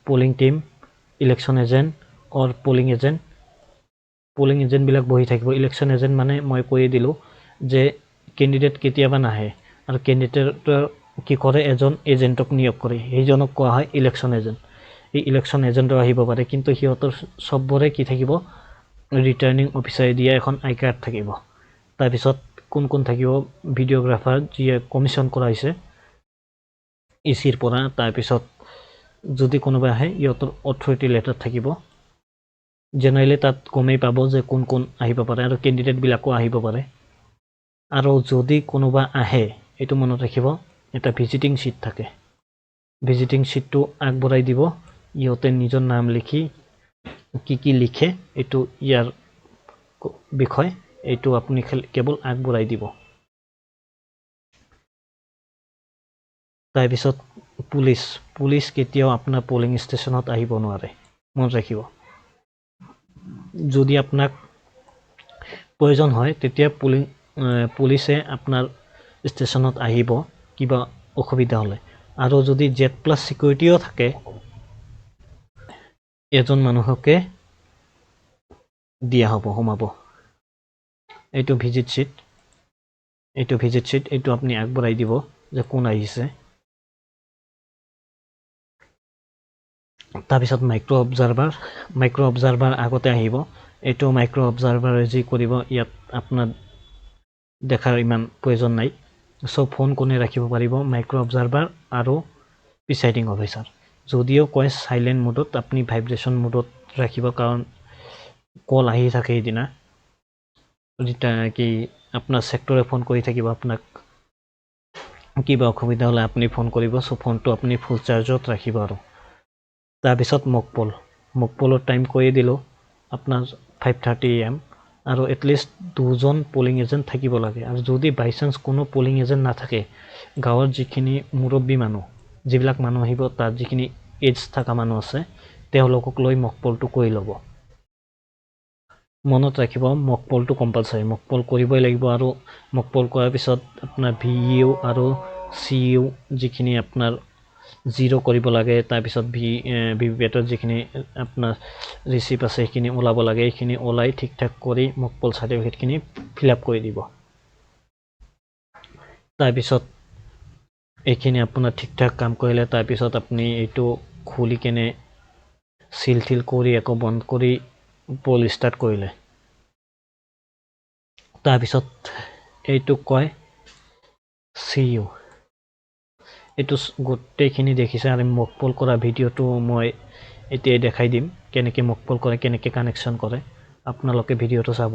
পলিং টিম ইলেকশ্যন এজেণ্ট অৰ পলিং এজেণ্টবিলাক বহি থাকিব ইলেকশ্যন এজেণ্ট মানে মই কৈ দিলোঁ যে কেণ্ডিডেট কেতিয়াবা নাহে আৰু কেণ্ডিডেটৰ কি কৰে এজন এজেণ্টক নিয়োগ কৰে সেইজনক কোৱা হয় ইলেকশ্যন এজেণ্ট এই ইলেকশ্যন এজেণ্টও আহিব পাৰে কিন্তু সিহঁতৰ চবৰে কি থাকিব ৰিটাৰ্নিং অফিচাৰে দিয়া এখন আই কাৰ্ড থাকিব তাৰপিছত কোন থাকিব ভিডিঅ'গ্ৰাফাৰ যিয়ে কমিশ্যন কৰা হৈছে ইচিৰ পৰা তাৰপিছত যদি কোনোবা আহে সিহঁতৰ অথৰিটি লেটাৰ থাকিব জেনেৰেলি তাত গমেই পাব যে কোন আহিব পাৰে আৰু কেণ্ডিডেটবিলাকো আহিব পাৰে আৰু যদি কোনোবা আহে এইটো মনত ৰাখিব এটা ভিজিটিং ছিট থাকে ভিজিটিং ছিটটো আগবঢ়াই দিব ইহঁতে নিজৰ নাম লিখি কি লিখে এইটো ইয়াৰ বিষয় এইটো আপুনি কেৱল আগবঢ়াই দিব তাৰপিছত পুলিচ কেতিয়াও আপোনাৰ পলিং ষ্টেচনত আহিব নোৱাৰে মনত ৰাখিব যদি আপোনাক প্ৰয়োজন হয় তেতিয়া পুলিচে আপোনাৰ ষ্টেচনত আহিব কিবা অসুবিধা হ'লে আৰু যদি Z+ চিকিউৰিটিও থাকে এজন মানুহকে দিয়া হ'ব সোমাব এইটো ভিজিট ছিট এইটো আপুনি আগবঢ়াই দিব যে কোন আহিছে তাৰপিছত মাইক্ৰ' অবজাৰভাৰ আগতে আহিব এইটো মাইক্ৰ' অবজাৰভাৰে যি কৰিব ইয়াত আপোনাৰ দেখাৰ ইমান প্ৰয়োজন নাই সব ফোন কোনে ৰাখিব পাৰিব মাইক্ৰ' অবজাৰভাৰ আৰু প্ৰিচাইডিং অফিচাৰ যদিও কয় সাইলেণ্ট মোডত আপুনি ভাইব্ৰেশ্যন মোডত ৰাখিব কাৰণ কল আহি থাকে সেইদিনা কি আপোনাৰ ছেক্টৰে ফোন কৰি থাকিব আপোনাক কিবা অসুবিধা হ'লে আপুনি ফোন কৰিব সো ফোনটো আপুনি ফুল চাৰ্জত ৰাখিব আৰু তাৰপিছত মকপলৰ টাইম কৈয়ে দিলোঁ আপোনাৰ 5:30 AM আৰু এটলিষ্ট 2জন পলিং এজেণ্ট থাকিব লাগে আৰু যদি বাইচান্স কোনো পলিং এজেণ্ট নাথাকে গাঁৱৰ যিখিনি মুৰব্বী মানুহ যিবিলাক মানুহ আহিব তাত যিখিনি এজ থকা মানুহ আছে তেওঁলোকক লৈ মকপলটো কৰি ল'ব মনত ৰাখিব মকপলটো কম্পালচাৰী মকপল কৰিবই লাগিব আৰু মকপল কৰাৰ পিছত আপোনাৰ VEO আৰু CEO যিখিনি আপোনাৰ 0 কৰিব লাগে তাৰপিছত ভিভিপেটৰ যিখিনি আপোনাৰ ৰিচিপ্ট আছে সেইখিনি ওলাব লাগে এইখিনি ওলাই ঠিক ঠাক কৰি মকপল চাৰ্টিফিকেটখিনি ফিল আপ কৰি দিব তাৰপিছত এইখিনি আপোনাৰ ঠিক ঠাক কাম কৰিলে তাৰপিছত আপুনি এইটো খুলি কেনে চিল কৰি আকৌ বন্ধ কৰি পল ষ্টাৰ্ট কৰিলে তাৰপিছত এইটো কয় CEO এইটো গোটেইখিনি দেখিছে আৰু মকপল কৰা ভিডিঅ'টো মই এতিয়াই দেখাই দিম কেনেকৈ মকপল কৰে কেনেকৈ কানেকশ্যন কৰে আপোনালোকে ভিডিঅ'টো চাব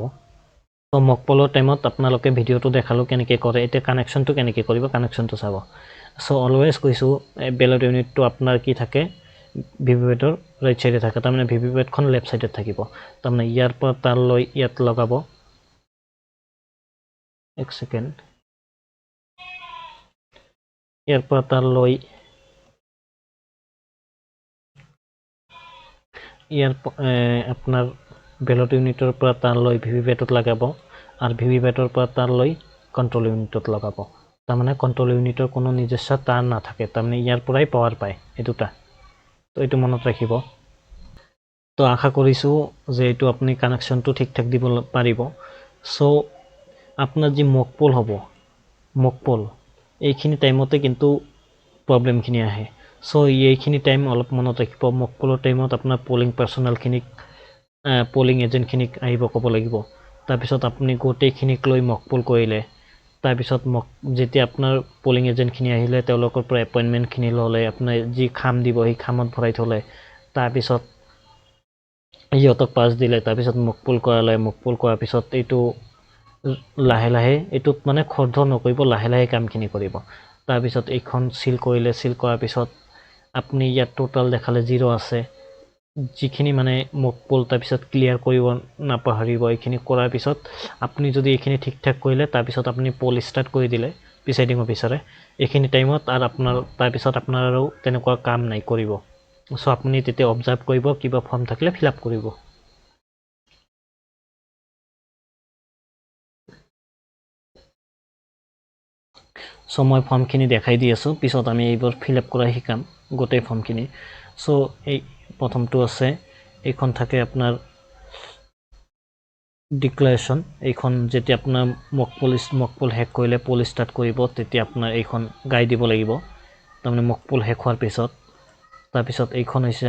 তো মকপলৰ টাইমত আপোনালোকে ভিডিঅ'টো দেখালোঁ কেনেকৈ কৰে এতিয়া কানেকশ্যনটো কেনেকৈ কৰিব কানেকশ্যনটো চাব চ' অলৱেজ কৈছোঁ বেলট ইউনিটটো আপোনাৰ কি থাকে ভিভিপেটৰ ৰাইট চাইডে থাকে তাৰমানে ভিভিপেটখন লেফ্ট চাইডত থাকিব তাৰমানে ইয়াৰ পৰা তালৈ ইয়াত লগাব এক ছেকেণ্ড ইয়াৰ পৰা তালৈ আপোনাৰ বেলট ইউনিটৰ পৰা তালৈ ভিভিপেটত লগাব আৰু ভিভিপেটৰ পৰা তালৈ কণ্ট্ৰল ইউনিটত লগাব তাৰমানে কণ্ট্ৰল ইউনিটৰ কোনো নিজস্ব তাৰ নাথাকে, তাৰমানে ইয়াৰ পৰাই পাৱাৰ পায় এই দুটা। তো এইটো মনত ৰাখিব। তো আশা কৰিছোঁ যে এইটো আপুনি কানেকশ্যনটো ঠিক ঠাক দিব পাৰিব। সো আপোনাৰ যি মকপল হ'ব, মকপল এইখিনি টাইমতে কিন্তু প্ৰব্লেমখিনি আহে। সো এইখিনি টাইম অলপ মনত ৰাখিব। মকপলৰ টাইমত আপোনাৰ পলিং পাৰ্চনেলখিনিক পলিং এজেণ্টখিনিক আহিব ক'ব লাগিব। তাৰপিছত আপুনি গোটেইখিনিক লৈ মকপল কৰিলে, তাৰপিছত যেতিয়া আপোনাৰ পলিং এজেণ্টখিনি আহিলে তেওঁলোকৰ পৰা এপইণ্টমেণ্টখিনি ল'লে, আপোনাৰ যি খাম দিব সেই খামত ভৰাই থ'লে, তাৰপিছত সিহঁতক পাছ দিলে, তাৰপিছত মকপল কৰালে। মকপল কৰাৰ পিছত এইটো লাহে লাহে এইটোত মানে খৰধৰ নকৰিব, লাহে লাহে কামখিনি কৰিব। তাৰপিছত এইখন চিল কৰিলে, চিল কৰাৰ পিছত আপুনি ইয়াত টোটাল দেখালে 0 আছে, যিখিনি মানে মকপল তাৰপিছত ক্লিয়াৰ কৰিব নাপাহৰিব। এইখিনি কৰাৰ পিছত আপুনি যদি এইখিনি ঠিক ঠাক কৰিলে, তাৰপিছত আপুনি পল ষ্টাৰ্ট কৰি দিলে প্ৰিচাইডিং অফিচাৰে এইখিনি টাইমত, আৰু তাৰপিছত আপোনাৰ আৰু তেনেকুৱা কাম নাই কৰিব। সো আপুনি তেতিয়া অবজাৰ্ভ কৰিব, কিবা ফৰ্ম থাকিলে ফিল আপ কৰিব। সো মই ফৰ্মখিনি দেখাই দি আছোঁ, পিছত আমি এইবোৰ ফিল আপ কৰা শিকাম গোটেই ফৰ্মখিনি। সো এই প্ৰথমটো আছে, এইখন থাকে আপোনাৰ ডিক্লাৰেশ্যন। এইখন যেতিয়া আপোনাৰ মকপল শেষ কৰিলে, পল ষ্টাৰ্ট কৰিব, তেতিয়া আপোনাৰ এইখন গাই দিব লাগিব, তাৰমানে মকপল শেষ হোৱাৰ পিছত। তাৰপিছত এইখন হৈছে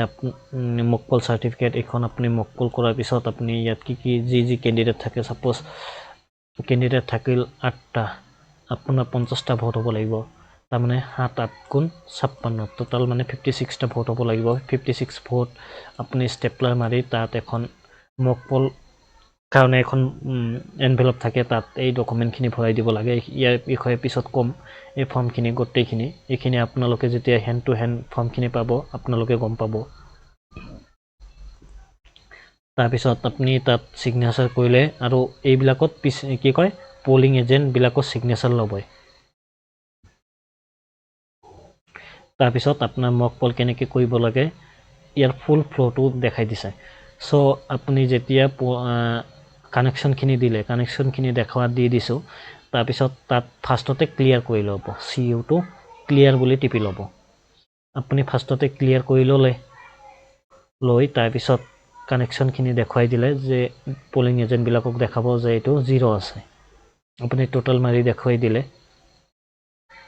মকপল চাৰ্টিফিকেট। এইখন আপুনি মকপল কৰাৰ পিছত আপুনি ইয়াত কি যি কেণ্ডিডেট থাকে, ছাপ'জ কেণ্ডিডেট থাকিল 8টা, আপোনাৰ 50টা ভোট হ'ব লাগিব, তাৰমানে 7 8 গুণ 56, টোটাল মানে 56টা ভোট হ'ব লাগিব। 56 ভোট আপুনি ষ্টেপলাৰ মাৰি তাত এখন মকপল কাৰণে এখন এনভেলপ থাকে, তাত এই ডকুমেণ্টখিনি ভৰাই দিব লাগে। ইয়াৰ বিষয়ে পিছত ক'ম। এই ফৰ্মখিনি গোটেইখিনি, এইখিনি আপোনালোকে যেতিয়া হেণ্ড টু হেণ্ড ফৰ্মখিনি পাব আপোনালোকে গম পাব। তাৰপিছত আপুনি তাত ছিগনেচাৰ কৰিলে, আৰু এইবিলাকত কি কয় পলিং এজেণ্টবিলাকৰ ছিগনেচাৰ ল'বই। তাৰপিছত আপোনাৰ মকপল কেনেকৈ কৰিব লাগে ইয়াৰ ফুল ফ্ল'টো দেখাই দিছে। সো আপুনি যেতিয়া কানেকশ্যনখিনি দিলে, কানেকশ্যনখিনি দি দিছোঁ, তাৰপিছত তাত ফাৰ্ষ্টতে ক্লিয়াৰ কৰি ল'ব, CU-টো ক্লিয়াৰ বুলি টিপি ল'ব। আপুনি ফাৰ্ষ্টতে ক্লিয়াৰ কৰি লৈ তাৰপিছত কানেকশ্যনখিনি দেখুৱাই দিলে, যে পলিং এজেণ্টবিলাকক দেখাব যে এইটো 0 আছে। আপুনি টোটেল মাৰি দেখুৱাই দিলে,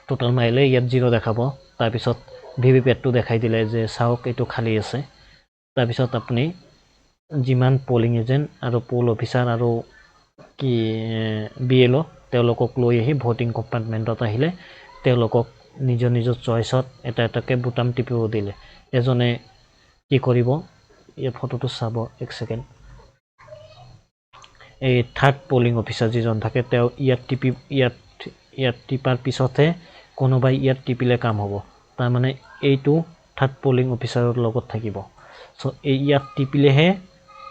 টোটেল মাৰিলে ইয়াত 0 দেখাব। তাৰপিছত ভিভিপেটটো দেখাই দিলে যে চাওক এইটো খালী আছে। তাৰপিছত আপুনি যিমান পলিং এজেণ্ট আৰু পোল অফিচাৰ আৰু BLO তেওঁলোকক লৈ আহি ভোটিং কম্পাৰ্টমেণ্টত আহিলে, তেওঁলোকক নিজৰ চইচত এটা এটাকৈ বুটাম টিপিব দিলে। এজনে কি কৰিব, এই ফটোটো চাব, 1 ছেকেণ্ড। এই থাৰ্ড পলিং অফিচাৰ যিজন থাকে, তেওঁ ইয়াত টিপাৰ পিছতহে কোনোবাই ইয়াত টিপিলে কাম হ'ব। তাৰমানে এইটো থাৰ্ড পলিং অফিচাৰৰ লগত থাকিব। সো ইয়াত টিপিলেহে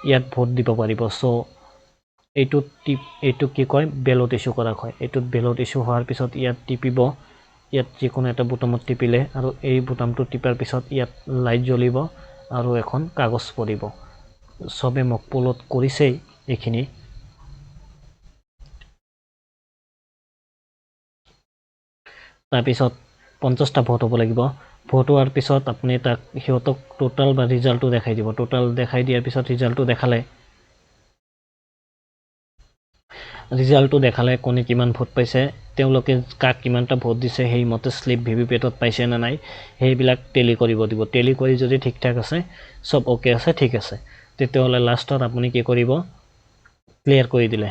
ইয়াত ভোট দিব পাৰিব। সো এইটো কি কয়, বেলট ইছ্যু কৰা হয়। এইটোত বেলট ইছ্যু হোৱাৰ পিছত ইয়াত টিপিব, ইয়াত যিকোনো এটা বুটামত টিপিলে, আৰু এই বুটামটো টিপাৰ পিছত ইয়াত লাইট জ্বলিব আৰু এখন কাগজ পৰিব। চবে মকপলত কৰিছেই এইখিনি। তাৰপিছত 50টা ভোট হ'ব লাগিব। ভোট হোৱাৰ পিছত আপুনি সিহঁতক টোটাল বা ৰিজাল্টটো দেখাই দিব। টোটাল দেখাই দিয়াৰ পিছত ৰিজাল্টটো দেখালে কোনে কিমান ভোট পাইছে, তেওঁলোকে কাক কিমানটা ভোট দিছে, সেইমতে শ্লিপ ভিভিপেটত পাইছে নে নাই, সেইবিলাক টেলি কৰিব দিব। টেলি কৰি যদি ঠিক ঠাক আছে, চব অ'কে আছে, ঠিক আছে, তেতিয়াহ'লে লাষ্টত আপুনি কি কৰিব, ক্লিয়াৰ কৰি দিলে,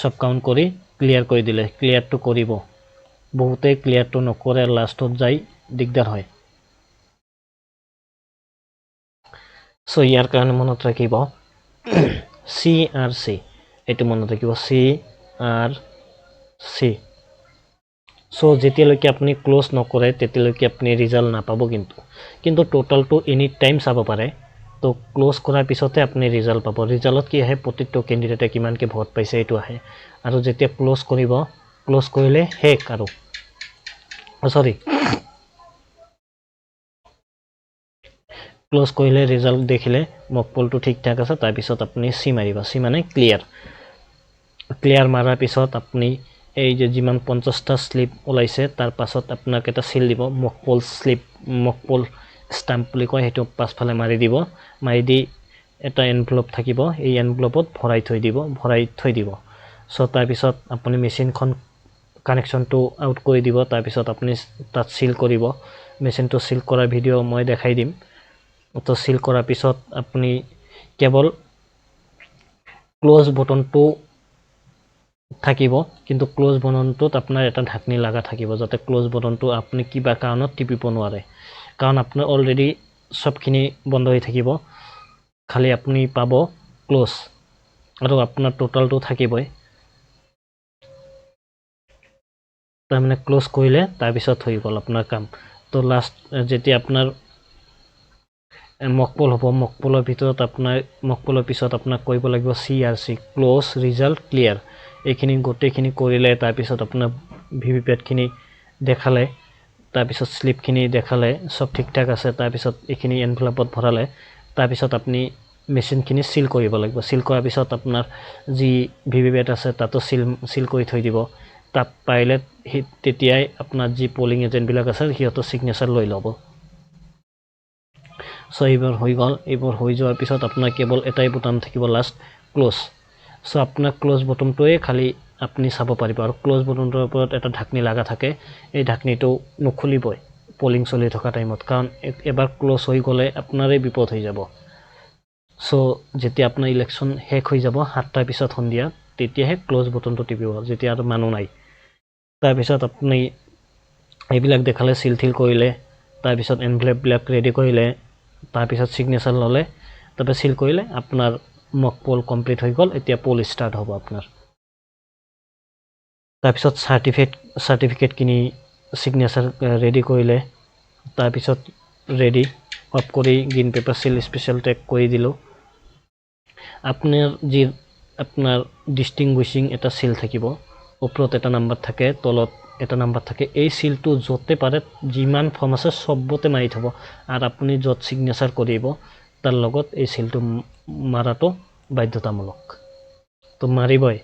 চব কাউণ্ট কৰি ক্লিয়াৰ কৰি দিলে। ক্লিয়াৰটো কৰিব, বহুতেই ক্লিয়াৰটো নকৰে, লাষ্টত যাই দিগদাৰ হয়। সো ইয়াৰ কাৰণে মনত ৰাখিব CRC, এইটো মনত ৰাখিব CRC। সো যেতিয়ালৈকে আপুনি ক্লোজ নকৰে তেতিয়ালৈকে আপুনি ৰিজাল্ট নাপাব। কিন্তু টোটালটো এনি টাইম চাব পাৰে। তো ক্লোজ কৰাৰ পিছতে আপুনি ৰিজাল্ট পাব। ৰিজাল্টত কি আহে, প্ৰতিটো কেণ্ডিডেটে কিমানকৈ ভোট পাইছে এইটো আহে। আৰু যেতিয়া ক্লোজ কৰিলে শেষ। আৰু ক্লোজ কৰিলে ৰিজাল্ট দেখিলে মকপলটো ঠিক ঠাক আছে, তাৰপিছত আপুনি C মাৰিব। C মানে ক্লিয়াৰ মাৰাৰ পিছত আপুনি এই যে যিমান 50টা স্লিপ ওলাইছে তাৰ পাছত আপোনাক এটা সিল দিব মকপল স্লিপ মকপল ষ্টাম্প বুলি কয় হেতু পাছফালে মাৰি দিব মাৰি দি এটা এনভেলপ থাকিব এই এনভেলপত ভৰাই থৈ দিব সো তাৰ পিছত আপুনি মেচিনখন কানেকশনটো আউট কৰি দিব তাৰ পিছত আপুনি তাত সিল কৰিব মেচিনটো সিল কৰাৰ ভিডিও মই দেখাই দিম তো সিল কৰাৰ পিছত আপুনি কেৱল ক্লোজ বটনটো থাকিব কিন্তু ক্লোজ বটনটোত আপোনাৰ এটা ঢাকনি লাগা থাকিব যাতে ক্লোজ বটনটো আপুনি কিবা কাৰণত টিপিব নোৱাৰে কাৰণ আপোনাৰ অলৰেডি সবখিনি বন্ধ হৈ থাকিব খালি আপুনি পাব ক্লোজ আৰু আপোনাৰ টোটালটো থাকিবই তাৰ মানে ক্লোজ কৰিলে তাৰ পিছত হৈ গ'ল আপোনাৰ কাম তো লাষ্ট যেতিয়া আপোনাৰ মকপল হ'ব মকপলৰ ভিতৰত আপোনাৰ মকপলৰ পিছত আপোনাক কৰিব লাগিব CRC ক্লোজ ৰিজাল্ট ক্লিয়াৰ এইখিনি গোটেইখিনি কৰিলে তাৰ পিছত আপোনাৰ ভিভিপেট খিনি দেখালে তাৰ পিছত স্লিপ খিনি দেখালে সব ঠিকঠাক আছে তাৰ পিছত এইখিনি এনভেলপত ভৰালে তাৰ পিছত আপুনি মেচিন খিনি সিল কৰিব লাগিব সিল কৰাৰ পিছত আপোনাৰ যি ভিভিপেট আছে তাতো সিল কৰি থৈ দিব তাত পাইলে তেতিয়াই আপোনাৰ যি পোলিং এজেন্ট বিলাক আছে হিয়তো সিগনেচাৰ লৈ ল'ব সো এইবোৰ হৈ গ'ল এইবোৰ হৈ যোৱাৰ পিছত আপোনাৰ কেৱল এটাই বুটাম থাকিব লাষ্ট ক্লোজ সো আপোনাৰ ক্লোজ বটনটোৱে খালি আপুনি চাব পাৰিব আৰু ক্লোজ বটনটোৰ ওপৰত এটা ঢাকনি লাগা থাকে এই ঢাকনিটো নুখুলিবই পোলিং চলি থকা টাইমত কাৰণ এবাৰ ক্লোজ হৈ গ'লে আপোনাৰে বিপদ হৈ যাব সো যেতিয়া আপোনাৰ ইলেকশন শেষ হৈ যাব 7টাৰ পিছত সন্ধিয়া তেতিয়াহে ক্লোজ বটনটো টিপিব যেতিয়া আৰু মানুহ নাই তাৰ পিছত আপুনি এইবিলাক দেখালে সিল কৰিলে তাৰ পিছত এনভেলপ বিলাক ৰেডি কৰিলে তাৰ পিছত সিগনেচাৰ ললে তাৰপে সিল কৰিলে আপোনাৰ মক পোল কমপ্লিট হৈ গ'ল এতিয়া পোল স্টাৰ্ট হ'ব আপোনাৰ তাৰ পিছত সাৰ্টিফিকেট কিনি সিগনেচাৰ ৰেডি কৰিলে তাৰ পিছত ৰেডি অফ কৰি green paper seal special tag কৰি দিলো আপোনাৰ ডিস্টিংগুইশিং এটা সিল থাকিব ওপৰত এটা নাম্বাৰ থাকে তলত এটা নাম্বাৰ থাকে এই সিলটো যতে পাৰে যিমান ফৰ্ম আছে সবতে মাৰি থব আৰু আপুনি যত সিগনেচাৰ কৰিব তাৰ লগত এই সিলটো মাৰাটো বাধ্যতামূলক তো মাৰিবই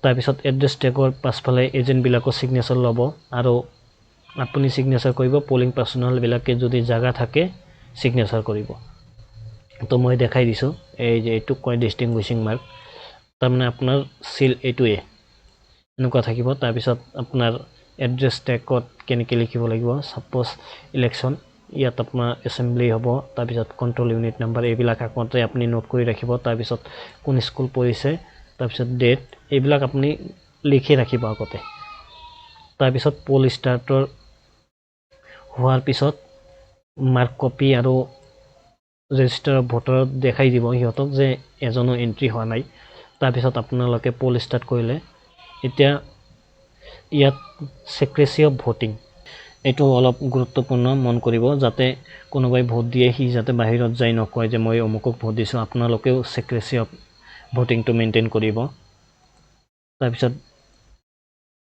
তাৰ পিছত এড্ৰেছ টেগৰ পাছফালে এজেন্ট বিলাকৰ সিগনেচাৰ ল'ব আৰু আপুনি সিগনেচাৰ কৰিব পোলিং পাৰ্সোনেল বিলাকে যদি জাগা থাকে সিগনেচাৰ কৰিব তো মই দেখাই দিছো এই যে এটু কয় ডিস্টিংগুইশিং মাৰ্ক তাৰমানে আপোনাৰ সিল এটুৱে এনেকুৱা থাকিব তাৰ পিছত আপোনাৰ এড্ৰেছ টেগত কেনেকৈ লিখিব লাগিব সাপোজ ইলেকশন ইয়াত আপোনাৰ এসেম্বলি হ'ব তাৰ পিছত কন্ট্ৰোল ইউনিট নাম্বাৰ এইবিলাক আগতে আপুনি নোট কৰি ৰাখিব তাৰ পিছত কোন স্কুল পঢ়িছে তাৰ পিছত ডেট এইবিলাক আপুনি লিখি ৰাখিব আগতে তাৰ পিছত পোল স্টাৰ্টৰ হোৱাৰ পিছত মাৰ্ক কপি আৰু ৰেজিষ্টাৰ ভোটাৰত দেখাই দিব হিয়তক যে এজনো এন্ট্ৰি হোৱা নাই তাৰ পিছত আপোনালোকে পোল স্টাৰ্ট কৰিলে এতিয়া ইয়াত সেক্ৰেসি অফ ভোটিং এটো অলপ গুৰুত্বপূৰ্ণ মন কৰিব যাতে কোনোবাই ভোট দিয়ে হি যাতে বাহিৰত যাই নকয় যে মই অমুকক ভোট দিছো আপোনালোকেও সেক্ৰেসি অফ ভোটিংটো মেইনটেইন কৰিব তাৰ পিছত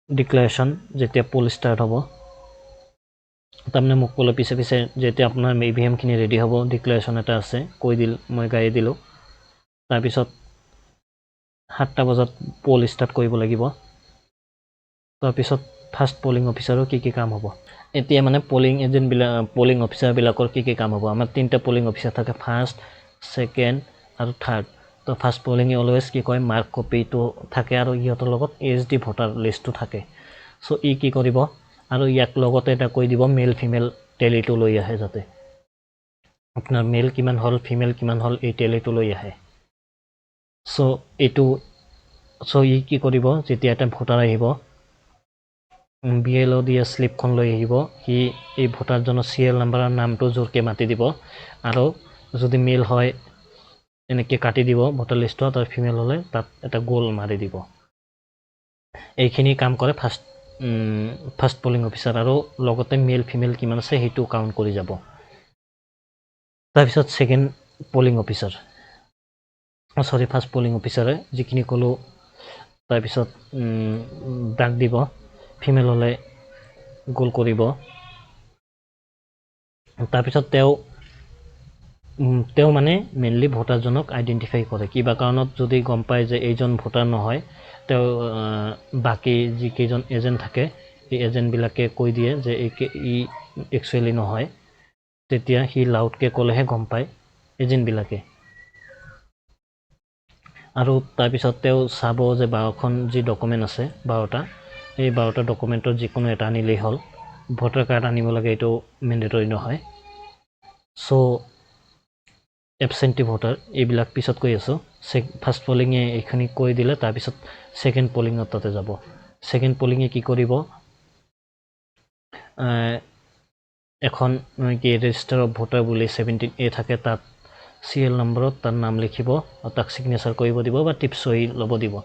ডিক্লাৰেশন যেতিয়া পোল স্টাৰ্ট হ'ব তাৰমানে মোক পোলৰ পিছে যেতিয়া আপোনাৰ ইভিএম খিনি ৰেডি হ'ব ডিক্লাৰেশন এটা আছে কৈ দিল মই গাই দিলো তাৰ পিছত 7টা বজাত পোল স্টাৰ্ট কৰিব লাগিব তাৰ পিছত ফাৰ্স্ট পোলিং অফিচাৰৰ কি কাম হ'ব এতিয়া মানে পোলিং এজেন্ট বিলাক পোলিং অফিচাৰ বিলাকৰ কি কাম হ'ব আমাৰ তিনটা পোলিং অফিচাৰ থাকে ফাৰ্স্ট সেকেন্ড আৰু থাৰ্ড তো ফাৰ্স্ট পোলিং অলৱেজ কি কয় মাৰ্ক কপিটো থাকে আৰু ইহতৰ লগত এইচডি ভোটাৰ লিষ্টটো থাকে সো ই কি কৰিব আৰু ইয়াক লগতে এটা কৈ দিব মেল ফিমেল টেলিটো লৈ আহে যাতে আপোনাৰ মেল কিমান হল ফিমেল কিমান হল এই টেলিটো লৈ আহে সো ই কি কৰিব যেতিয়া এটা ভোটাৰ আহিব বিএলও দিয়া স্লিপখন লৈ আহিব হি এই ভোটাৰজনৰ সিৰিয়েল নাম্বাৰৰ নামটো জোৰকে মাতি দিব আৰু যদি মেল হয় এনেকে কাটি দিব ভোটাৰ লিষ্টত আৰু ফিমেল হলে তাত এটা গোল মাৰি দিব এইখিনি কাম কৰে ফাৰ্স্ট পোলিং অফিচাৰ আৰু লগতে মেল ফিমেল কিমান আছে হেতু কাউন্ট কৰি যাব তাৰ পিছত second polling officer first polling অফিচাৰে যিখিনি কলো তাৰ পিছত ডাক দিব ফিমেল হলে গোল কৰিব তাৰ পিছত তেওঁ মানে মেইনলি ভোটাৰজনক আইডেন্টিফাই কৰে কিবা কাৰণত যদি গম পায় যে এইজন ভোটাৰ নহয় তেওঁ বাকি যিকেইজন এজেণ্ট থাকে এই এজেণ্টবিলাকে কৈ দিয়ে যে ই একচুৱেলি নহয়, তেতিয়া সি লাউডকৈ ক'লেহে গম পায় এজেণ্টবিলাকে। আৰু তাৰপিছত তেওঁ চাব যে 12খন যি ডকুমেণ্ট আছে 12টা, এই 12টা ডকুমেণ্টৰ যিকোনো এটা আনিলেই হ'ল। ভোটাৰ কাৰ্ড আনিব লাগে, এইটো মেণ্ডেটৰী নহয়। চ' এবচেণ্টি ভোটাৰ এইবিলাক পিছত কৈ আছোঁ। ফাৰ্ষ্ট পলিঙে এইখিনি কৈ দিলে, তাৰপিছত ছেকেণ্ড পলিঙত তাতে যাব। ছেকেণ্ড পলিঙে কি কৰিব, এখন কি ৰেজিষ্টাৰ অফ ভোটাৰ বুলি 17A থাকে, তাত CL নম্বৰত তাৰ নাম লিখিব আৰু তাক ছিগনেচাৰ কৰিব দিব বা টিপ চহী ল'ব দিব।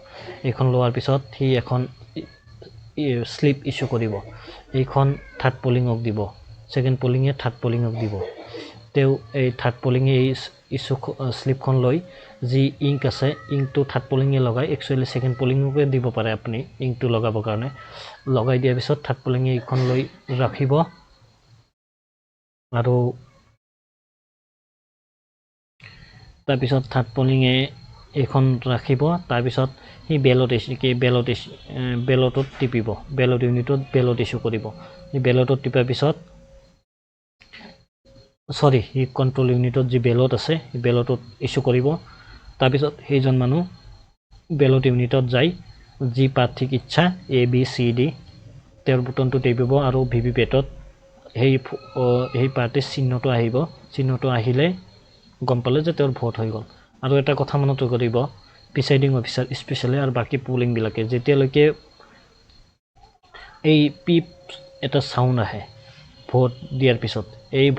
এইখন লোৱাৰ পিছত সি এখন শ্লিপ ইছ্যু কৰিব, এইখন থাৰ্ড পলিঙক দিব, ছেকেণ্ড পলিঙে থাৰ্ড পলিঙক দিব। তেওঁ এই থাৰ্ড পলিঙে এই শ্লিপখন লৈ যি ইংক আছে ইংকটো থাৰ্ড পলিঙে লগাই, একচুৱেলি ছেকেণ্ড পলিঙকে দিব পাৰে আপুনি ইংকটো লগাবৰ কাৰণে। লগাই দিয়াৰ পিছত থাৰ্ড পলিঙে এইখন লৈ ৰাখিব আৰু তাৰপিছত থাৰ্ড পলিঙে এইখন ৰাখিব। তাৰপিছত সি বেলটত টিপিব, বেলট ইউনিটত বেলট ইছ্যু কৰিব। এই বেলটত টিপাৰ পিছত সি কণ্ট্ৰল ইউনিটত যি বেলট আছে সেই বেলটত ইছ্যু কৰিব। তাৰপিছত সেইজন মানুহ বেলট ইউনিটত যাই যি প্ৰাৰ্থীক ইচ্ছা ABCD তেওঁৰ বুটনটো টিপিব আৰু VVPATত সেই পাৰ্টিৰ চিহ্নটো আহিব। চিহ্নটো আহিলে গম পালে যে তেওঁৰ ভোট হৈ গ'ল। আৰু এটা কথা মনত কৰিব, প্ৰিচাইডিং অফিচাৰ স্পেচিয়েলি আৰু বাকী পুলিংবিলাকে যেতিয়ালৈকে এই পিপ এটা চাউণ্ড আহে ভোট দিয়াৰ পিছত, এই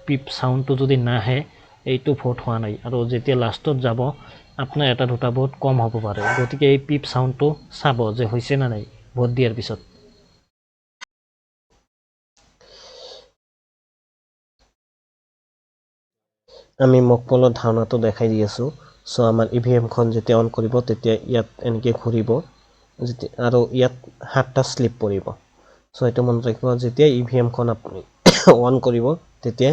পিপ চাউণ্ডটো যদি নাহে এইটো ভোট হোৱা নাই। আৰু যেতিয়া লাষ্টত যাব আপোনাৰ এটা দুটা ভোট কম হ'ব পাৰে, গতিকে এই পিপ চাউণ্ডটো চাব যে হৈছে নে নাই ভোট দিয়াৰ পিছত। আমি মকপলৰ ধাৰণাটো দেখাই দি আছোঁ। চ' আমাৰ EVMখন যেতিয়া অন কৰিব তেতিয়া ইয়াত এনেকৈ ঘূৰিব আৰু ইয়াত 7টা শ্লিপ পৰিব। চ' এইটো মনত ৰাখিব, যেতিয়া EVMখন আপুনি অন কৰিব তেতিয়া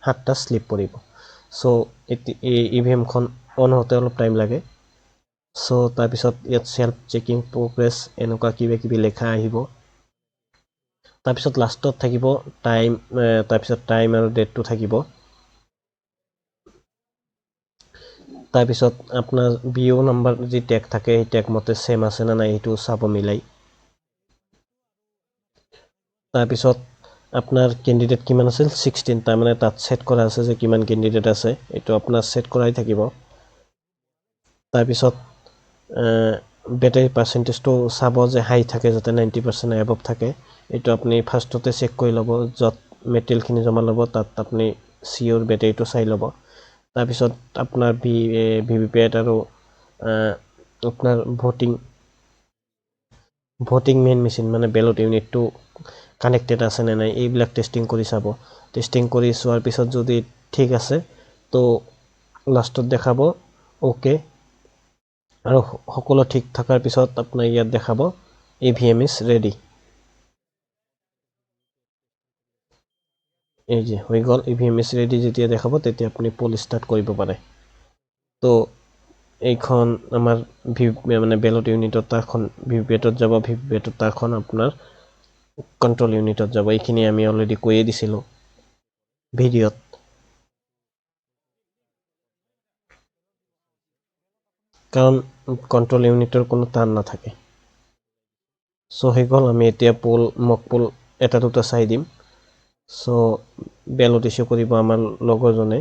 7টা শ্লিপ পৰিব। চ' এই EVMখন অন হওঁতে অলপ টাইম লাগে। চ' তাৰপিছত ইয়াত চেল্ফ চেকিং প্ৰগ্ৰেছ এনেকুৱা কিবা লেখা আহিব। তাৰপিছত লাষ্টত থাকিব টাইম, তাৰপিছত টাইম আৰু ডেটটো থাকিব। তাৰপিছত আপোনাৰ BO নাম্বাৰ যি টেগ থাকে সেই টেগ মতে ছেম আছে নে নাই সেইটো চাব মিলাই। তাৰপিছত আপোনাৰ কেণ্ডিডেট কিমান আছিল 16, তাৰমানে তাত ছেট কৰা আছে যে কিমান কেণ্ডিডেট আছে, এইটো আপোনাৰ ছেট কৰাই থাকিব। তাৰপিছত বেটাৰী পাৰ্চেণ্টেজটো চাব যে হাই থাকে, যাতে 90% এবভ থাকে। এইটো আপুনি ফাৰ্ষ্টতে চেক কৰি ল'ব, য'ত মেটেৰিয়েলখিনি জমা ল'ব তাত আপুনি চিঅ'ৰ বেটাৰীটো চাই ল'ব। তাৰপিছত আপোনাৰ VVPAT আৰু আপোনাৰ ভোটিং মেইন মেচিন মানে বেলট ইউনিটটো কানেক্টেড আছে নে নাই এইবিলাক টেষ্টিং কৰি চাব। টেষ্টিং কৰি চোৱাৰ পিছত যদি ঠিক আছে তো লাষ্টত দেখাব অ'কে, আৰু সকলো ঠিক থকাৰ পিছত আপোনাৰ ইয়াত দেখাব EVM ইজ ৰেডি। এই যে হৈ গ'ল EVM ইজ ৰেডি যেতিয়া দেখাব তেতিয়া আপুনি পোল ষ্টাৰ্ট কৰিব পাৰে। তো এইখন আমাৰ মানে বেলট ইউনিটত তাৰখন VVPATত যাব, VVPATত তাৰখন আপোনাৰ কণ্ট্ৰল ইউনিটত যাব। এইখিনি আমি অলৰেডি কৈয়ে দিছিলোঁ ভিডিঅ'ত। কাৰণ কণ্ট্ৰল ইউনিটৰ কোনো টান নাথাকে। চ' হৈ গ'ল, আমি এতিয়া মক পোল এটা দুটা চাই দিম। চ' বেলট ইছ্যু কৰিব আমাৰ লগৰজনে।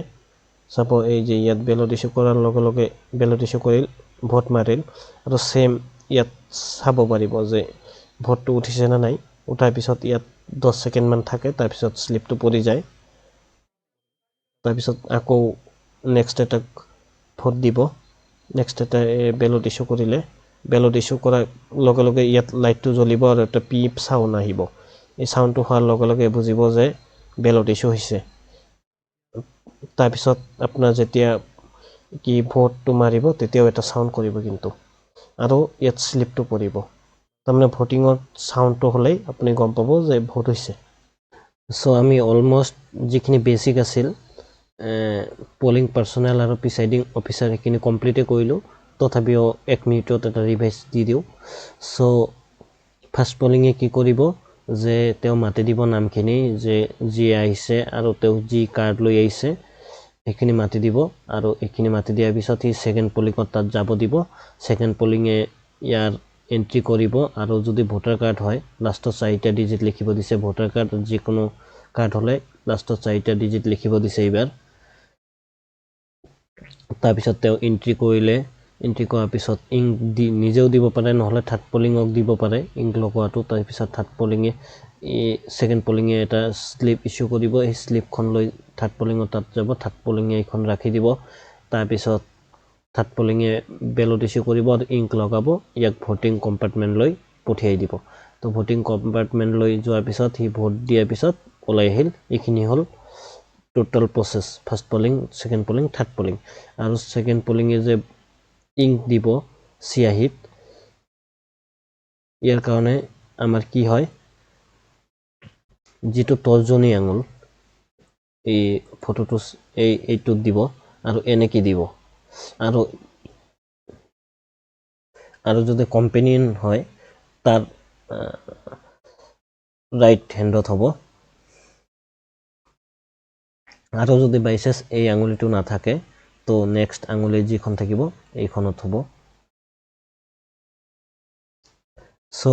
চাব এই যে ইয়াত বেলট ইছ্যু কৰাৰ লগে লগে বেলট ইছ্যু কৰিল, ভোট মাৰিল, আৰু ছেম ইয়াত চাব পাৰিব যে ভোটটো উঠিছে নে নাই। উঠাৰ পিছত ইয়াত 10 ছেকেণ্ডমান থাকে, তাৰপিছত শ্লিপটো পৰি যায়। তাৰপিছত আকৌ নেক্সট এটা ভোট দিব, নেক্সট এটা বেলট ইছ্যু কৰিলে, বেলট ইছ্যু কৰাৰ লগে লগে ইয়াত লাইটটো জ্বলিব আৰু এটা পিপ চাউণ্ড আহিব। এই চাউণ্ডটো হোৱাৰ লগে লগে বুজিব যে বেলট ইছ্যু হৈছে। তাৰপিছত আপোনাৰ যেতিয়া ভোটটো মাৰিব তেতিয়াও এটা চাউণ্ড কৰিব কিন্তু, আৰু ইয়াত শ্লিপটো পৰিব। তাৰমানে ভোটিঙৰ চাউণ্ডটো হ'লেই আপুনি গম পাব যে ভোট হৈছে। চ' আমি অলমষ্ট যিখিনি বেছিক আছিল পলিং পাৰ্চনেল আৰু প্ৰিচাইডিং অফিচাৰ সেইখিনি কমপ্লিটেই কৰিলোঁ। তো তথাপিও 1 মিনিটত এটা ৰিভাইজ দি দিওঁ সো ফাৰ্ষ্ট পলিঙে কি কৰিব যে তেওঁ মাতি দিব নামখিনি যে যি আহিছে আৰু তেওঁ যি কাৰ্ড লৈ আহিছে এইখিনি মাতি দিব আৰু এইখিনি মাতি দিয়াৰ পিছত ই সেকেন্ড পলিঙত তাত যাব দিব সেকেন্ড পলিঙে ইয়াৰ এন্ট্ৰি কৰিব আৰু যদি ভোটাৰ কাৰ্ড হয় লাষ্টত 4টা ডিজিট লিখিব দিছে ভোটাৰ কাৰ্ড যিকোনো কাৰ্ড হলে লাষ্টত 4টা ডিজিট লিখিব দিছে এবাৰ তাৰ পিছত তেওঁ এন্ট্ৰি কৰিলে এন্ট্ৰি কৰাৰ পিছত ইংক দি নিজেও দিব পাৰে নহলে থাৰ্ড পলিঙক দিব পাৰে ইংক লগোৱাটো তাৰ পিছত থাৰ্ড পলিঙে সেকেন্ড পলিঙে এটা স্লিপ ইস্যু কৰিব এই স্লিপখন লৈ থাৰ্ড পলিঙত তাত যাব থাৰ্ড পলিঙে এখন ৰাখি দিব তাৰ পিছত থাৰ্ড পলিঙে বেলট ইস্যু কৰিব আৰু ইংক লগাব ইয়াক ভোটিং কম্পাৰ্টমেন্ট লৈ পঠিয়াই দিব তো ভোটিং কম্পাৰ্টমেন্ট লৈ যোৱাৰ পিছত হি ভোট দিয়াৰ পিছত ওলাই আহিল এইখিনি হল total process first polling second polling third polling আৰু সেকেন্ড পলিঙে যে ইংক দিব চিয়াহিত ইয়াৰ কাৰণে আমাৰ কি হয় যেটো তৰ্জনী আঙুল এই ফটোটো এইটো দিব আৰু এনেকি দিব আৰু যদি কম্পেনিয়ন হয় তাৰ ৰাইট হ্যান্ডত হ'ব আৰু যদি বাইসেস এই আঙুলিটো নাথাকে তো নেক্সট আঙুলি যিখন থাকিব এইখনত হ'ব সো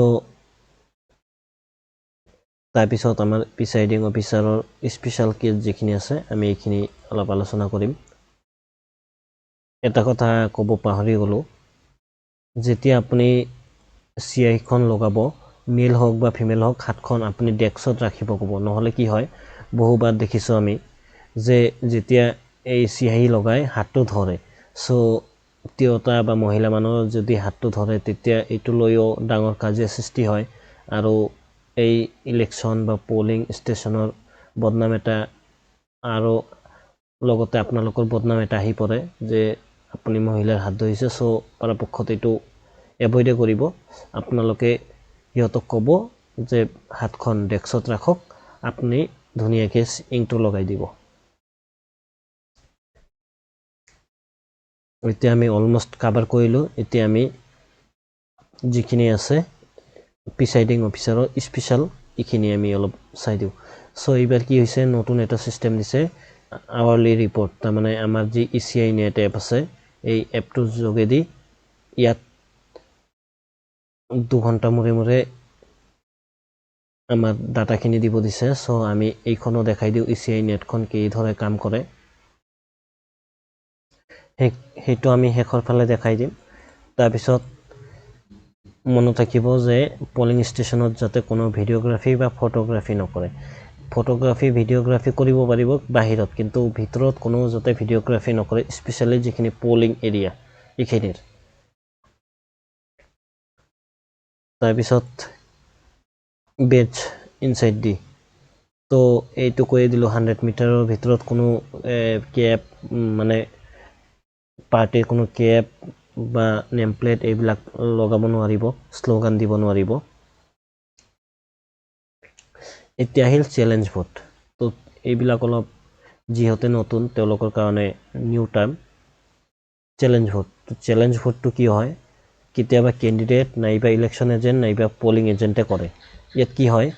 তাৰ পিছত আমাৰ প্ৰিসাইডিং অফিচাৰৰ স্পেশাল কেস যিখিনি আছে আমি এইখিনি অলপ আলোচনা কৰিম এটা কথা ক'ব পাহৰি গলো যেতিয়া আপুনি চিআইখন লগাব মেল হোক বা ফিমেল হোক হাতখন আপুনি ডেস্কত ৰাখিব ক'ব নহলে কি হয় বহুবাৰ দেখিছো আমি যে যেতিয়া এই চিআই লগাই হাতটো ধৰে সো তিয়তা বা মহিলা মানুহৰ যদি হাতটো ধৰে তেতিয়া এইটো লৈও ডাঙৰ কাজিয়া সৃষ্টি হয় আৰু এই ইলেকশন বা পোলিং ষ্টেচনৰ বদনাম এটা আৰু লগতে আপোনালোকৰ বদনাম এটা আহি পৰে যে আপুনি মহিলাৰ হাত ধৰিছে সো পৰাপক্ষত এইটো এভয়েড কৰিব আপোনালোকে ইহঁতক ক'ব যে হাতখন ডেস্কত ৰাখক আপুনি ধুনীয়াকৈ ইংকটো লগাই দিব এতিয়া আমি অলমোস্ট কভাৰ কৰিলো এতিয়া আমি যিখিনি আছে প্ৰিসাইডিং অফিচাৰৰ স্পেশাল ইখিনি আমি অলপ চাই দিও সো এইবাৰ কি হৈছে নতুন এটা সিস্টেম দিছে আৱাৰলি ৰিপোৰ্ট তাৰ মানে আমাৰ যি ইচিআই নেট এপ আছে এই এপটোৰ যোগেদি ইয়াত 2 ঘণ্টা মূৰে আমাৰ ডাটাখিনি দিব দিছে সো আমি এইখনো দেখাই দিও ইচিআই নেটখন কি ধৰে কাম কৰে হেটো আমি হেখৰ ফালে দেখাই দিম তাৰ পিছত মনত ৰাখিব যে পোলিং ষ্টেচনত যাতে কোনো ভিডিওগ্ৰাফি বা ফটোগ্ৰাফি নকৰে ফটোগ্ৰাফি ভিডিওগ্ৰাফি কৰিব পাৰিব বাহিৰত কিন্তু ভিতৰত কোনো যাতে ভিডিওগ্ৰাফি নকৰে স্পেশালি যিখিনি পোলিং এৰিয়া ইখিনিৰ তাৰ পিছত বেজ ইনসাইড দি তো এইটো কৈ দিলো 100 মিটাৰৰ ভিতৰত কোনো কেপ মানে পাৰ্টিৰ কোনো কেপ বা নেম প্লেট এইবিলাক লগাব নোৱাৰিব স্লোগান দিব নোৱাৰিব এতিয়া আহিল চ্যালেঞ্জ ভোট তো এইবিলাক অলপ যিহতে নতুন তেওঁলোকৰ কাৰণে নিউ টাৰ্ম চ্যালেঞ্জ ভোটটো কি হয় কেতিয়াবা ক্যান্ডিডেট নাইবা ইলেকশন এজেন্ট নাইবা পোলিং এজেন্টে কৰে ইয়াত কি হয়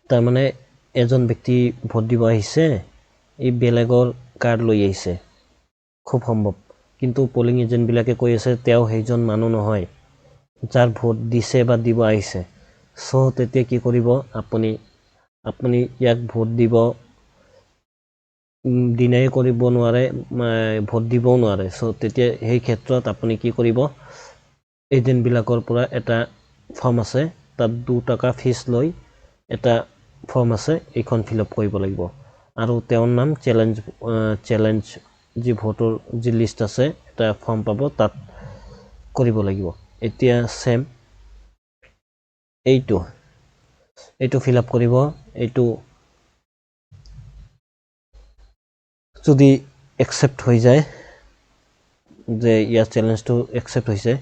তাৰ মানে এজন ব্যক্তি ভোট দিব আহিছে এই বেলেগৰ কাৰ্ড লৈ আহিছে খুব সম্ভৱ কিন্তু পোলিং এজেন্ট বিলাকে কৈ আছে তেওঁ সেইজন মানুহ নহয় যাৰ ভোট দিছে বা দিব আহিছে সো তেতিয়া কি কৰিব আপুনি ইয়াক ভোট দিব ডিনাই কৰিব নোৱাৰে ভোট দিবও নোৱাৰে সো তেতিয়া সেই ক্ষেত্ৰত আপুনি কি কৰিব এজেন্ট বিলাকৰ পৰা এটা ফৰ্ম আছে তাত 2 টকা ফিস লৈ এটা ফৰ্ম আছে এইখন ফিল আপ কৰিব লাগিব আৰু তেওঁৰ নাম চ্যালেঞ্জ যি ভোটৰ যি লিষ্ট আছে এটা ফৰ্ম পাব তাত কৰিব লাগিব এতিয়া সেম এইটো ফিল আপ কৰিব এইটো যদি একসেপ্ট হৈ যায় যে ইয়াৰ চ্যালেঞ্জটো একসেপ্ট হৈছে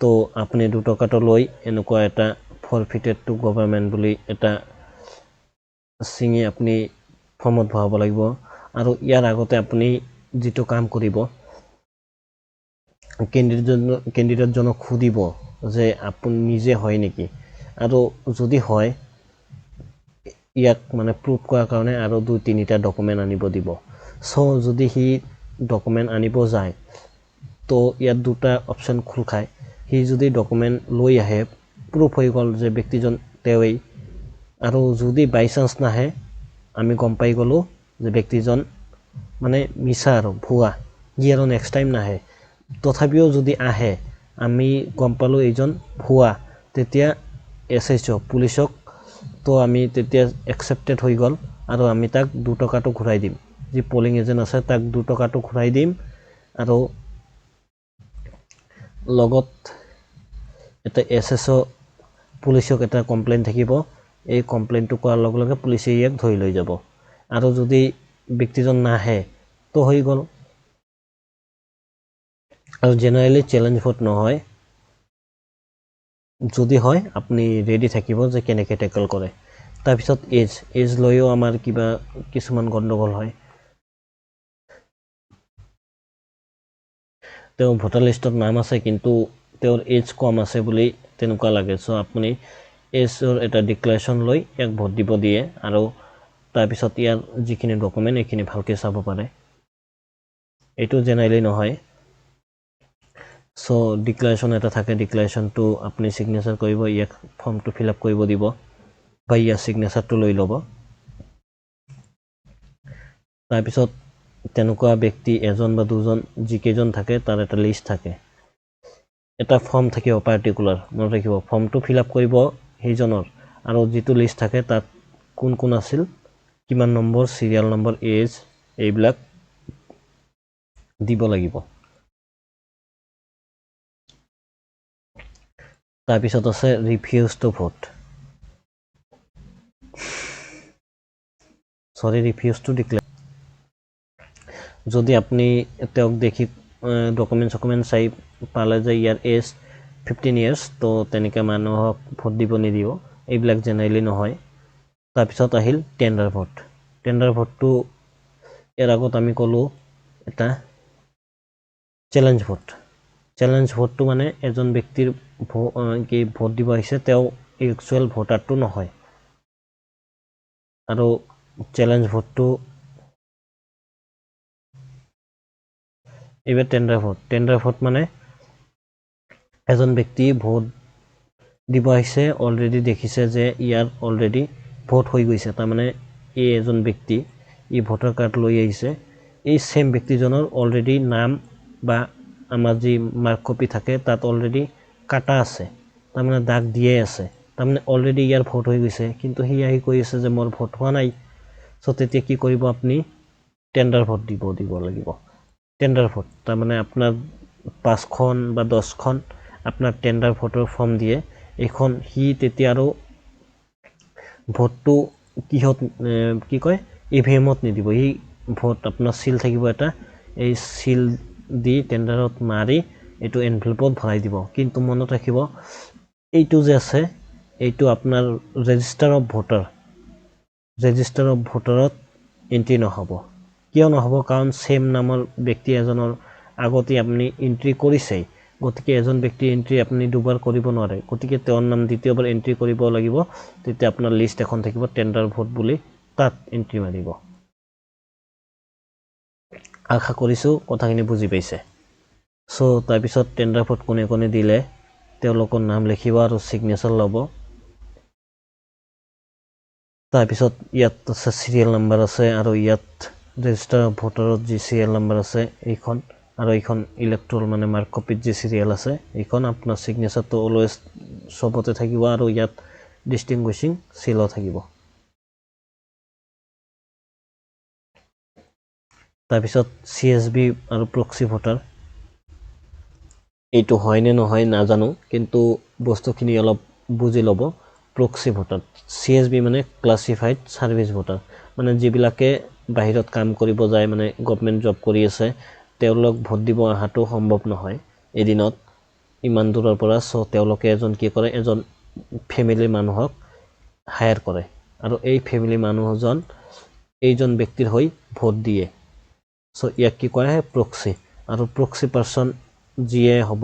তো আপুনি 2 টকাটো লৈ এনেকুৱা এটা ফৰফিটেড টু গভৰ্নমেন্ট বুলি এটা সিঙি আপুনি ফৰ্মত ভৰাব লাগিব আৰু ইয়াৰ আগতে আপুনি যেটো কাম কৰিব কেণ্ডিডেটজনক সুধিব যে আপুনি নিজে হয় নেকি, আৰু যদি হয় ইয়াক মানে প্ৰুভ কৰাৰ কাৰণে আৰু 2-3টা ডকুমেণ্ট আনিব দিব। চ' যদি সি ডকুমেণ্ট আনিব যায় তো ইয়াত দুটা অপশ্যন খোল খায়। সি যদি ডকুমেণ্ট লৈ আহে প্ৰুফ হৈ গ'ল যে ব্যক্তিজন তেওঁৱেই, আৰু যদি বাই চান্স নাহে আমি গম পাই গ'লোঁ যে ব্যক্তিজন মানে মিছা আৰু ভুৱা, সি আৰু নেক্সট টাইম নাহে। তথাপিও যদি আহে আমি গম পালোঁ এইজন ভুৱা, তেতিয়া SHO পুলিচক তো আমি তেতিয়া একচেপ্টেড হৈ গ'ল আৰু আমি তাক 2 টকাটো ঘূৰাই দিম। যি পলিং এজেণ্ট আছে তাক 2 টকাটো ঘূৰাই দিম, আৰু লগত এটা SHO পুলিচক এটা কমপ্লেইন থাকিব। এই কমপ্লেইনটো কৰাৰ লগে লগে পুলিচে ইয়াক ধৰি লৈ যাব, আৰু যদি ব্যক্তিজন নাহে তো হৈ গ'ল। আৰু জেনেৰেলি চেলেঞ্জ ভোট নহয়, যদি হয় আপুনি ৰেডি থাকিব যে কেনেকৈ টেকল কৰে। তাৰপিছত এজ লৈও আমাৰ কিছুমান গণ্ডগোল হয়। তেওঁ ভোটাৰ লিষ্টত নাম আছে কিন্তু তেওঁৰ এজ কম আছে বুলি তেনেকুৱা লাগে। চ' আপুনি এজৰ এটা ডিক্লেৰেশ্যন লৈ ইয়াক ভোট দিব দিয়ে, আৰু তাৰপিছত ইয়াৰ যিখিনি ডকুমেণ্ট এইখিনি ভালকৈ চাব পাৰে। এইটো জেনেৰেলি নহয়। চ' ডিক্লেৰেশ্যন এটা থাকে, ডিক্লেৰেশ্যনটো আপুনি ছিগনেচাৰ কৰিব, ইয়াক ফৰ্মটো ফিল আপ কৰিব দিব বা ইয়াৰ ছিগনেচাৰটো লৈ ল'ব। তাৰপিছত তেনেকুৱা ব্যক্তি এজন বা দুজন যিকেইজন থাকে তাৰ এটা লিষ্ট থাকে, এটা ফৰ্ম থাকিব পাৰ্টিকুলাৰ, মনত ৰাখিব। ফৰ্মটো ফিল আপ কৰিব সেইজনৰ, আৰু যিটো লিষ্ট থাকে তাত কোন কোন আছিল, কিমান নম্বৰ, চিৰিয়েল নম্বৰ, এজ, এইবিলাক দিব লাগিব। তাৰপিছত আছে refuse to vote. Refuse to declare. যদি আপুনি তেওঁক দেখি ডকুমেণ্ট চাই পালে যে ইয়াৰ এজ 15 years, তো তেনেকৈ মানুহক ভোট দিব নিদিব। এইবিলাক জেনেৰেলি নহয়। তাৰপিছত আহিল টেণ্ডাৰ ভোট। টেণ্ডাৰ ভোটটো ইয়াৰ আগত আমি ক'লোঁ এটা চেলেঞ্জ ভোট। চেলেঞ্জ ভোটটো মানে এজন ব্যক্তিৰ ভোট দিব আহিছে, তেওঁ একচুৱেল ভোটাৰটো নহয়। আৰু চেলেঞ্জ ভোটটো এইবাৰ টেণ্ডাৰ ভোট মানে এজন ব্যক্তি ভোট দিব আহিছে, অলৰেডি দেখিছে যে ইয়াৰ অলৰেডি ভোট হৈ গৈছে, তাৰমানে এই এজন ব্যক্তি ভোটাৰ কাৰ্ড লৈ আহিছে, এই চেম ব্যক্তিজনৰ অলৰেডি নাম বা আমাৰ যি মাৰ্ক কপি থাকে তাত অলৰেডি কাটা আছে, তাৰমানে দাগ দিয়ে আছে, তাৰমানে অলৰেডি ইয়াৰ ভোট হৈ গৈছে, কিন্তু সি আহি কৈ আছে যে মোৰ ভোট হোৱা নাই। চ' তেতিয়া কি কৰিব, আপুনি টেণ্ডাৰ ভোট দিব লাগিব। টেণ্ডাৰ ভোট তাৰমানে আপোনাৰ 5খন বা 10খন আপোনাৰ টেণ্ডাৰ ভোটৰ ফৰ্ম দিয়ে, এইখন সি তেতিয়া আৰু ভোটটো কিহত EVM-ত নিদিব, সি ভোট আপোনাৰ চিল থাকিব এটা, এই চিল দি টেণ্ডাৰত মাৰি এইটো এনভেলপত ভৰাই দিব। কিন্তু মনত ৰাখিব এইটো যে আছে এইটো আপোনাৰ ৰেজিষ্টাৰ অফ ভোটাৰত এণ্ট্ৰি নহ'ব। কিয় নহ'ব, কাৰণ চেম নামৰ ব্যক্তি এজনৰ আগতে আপুনি এণ্ট্ৰি কৰিছেই, গতিকে এজন ব্যক্তি এণ্ট্ৰি আপুনি দুবাৰ কৰিব নোৱাৰে, গতিকে তেওঁৰ নাম দ্বিতীয়বাৰ এণ্ট্ৰি কৰিব লাগিব। তেতিয়া আপোনাৰ লিষ্ট এখন থাকিব টেণ্ডাৰ ভোট বুলি, তাত এণ্ট্ৰি মাৰিব। আশা কৰিছোঁ কথাখিনি বুজি পাইছে। চ' তাৰপিছত টেণ্ডাৰ ভোট কোনে কোনে দিলে তেওঁলোকৰ নাম লিখিব আৰু ছিগনেচাৰ ল'ব। তাৰপিছত ইয়াত আছে চিৰিয়েল নাম্বাৰ আছে, আৰু ইয়াত ৰেজিষ্টাৰ অফ ভোটাৰত যি চিৰিয়েল নাম্বাৰ আছে এইখন, আৰু এইখন ইলেক্ট্ৰল মানে মাৰ্ক কপিত যি চিৰিয়েল আছে এইখন, আপোনাৰ ছিগনেচাৰটো অলৱেজ চবতে থাকিব, আৰু ইয়াত ডিষ্টিংগুইছিং চিলো থাকিব। তাৰপিছত CSV আৰু প্ৰক্সি ভোটাৰ, এইটো হয় নে নহয় নাজানো, কিন্তু বস্তুখিনি অলপ বুজি ল'ব। প্ৰক্সি ভোটাৰ, CSV মানে ক্লাছিফাইড ছাৰ্ভিচ ভোটাৰ, মানে যিবিলাকে বাহিৰত কাম কৰিব যায়, মানে গভমেণ্ট জব কৰি আছে, তেওঁলোক ভোট দিব অহাটো সম্ভৱ নহয় এদিনত ইমান দূৰৰ পৰা। চ' তেওঁলোকে এজন ফেমিলি মানুহক হায়াৰ কৰে, আৰু এই ফেমিলি মানুহজন এইজন ব্যক্তিৰ হৈ ভোট দিয়ে। চ' ইয়াক কি কৰা হয়, প্ৰক্সি। আৰু প্ৰক্সি পাৰ্চন যিয়ে হ'ব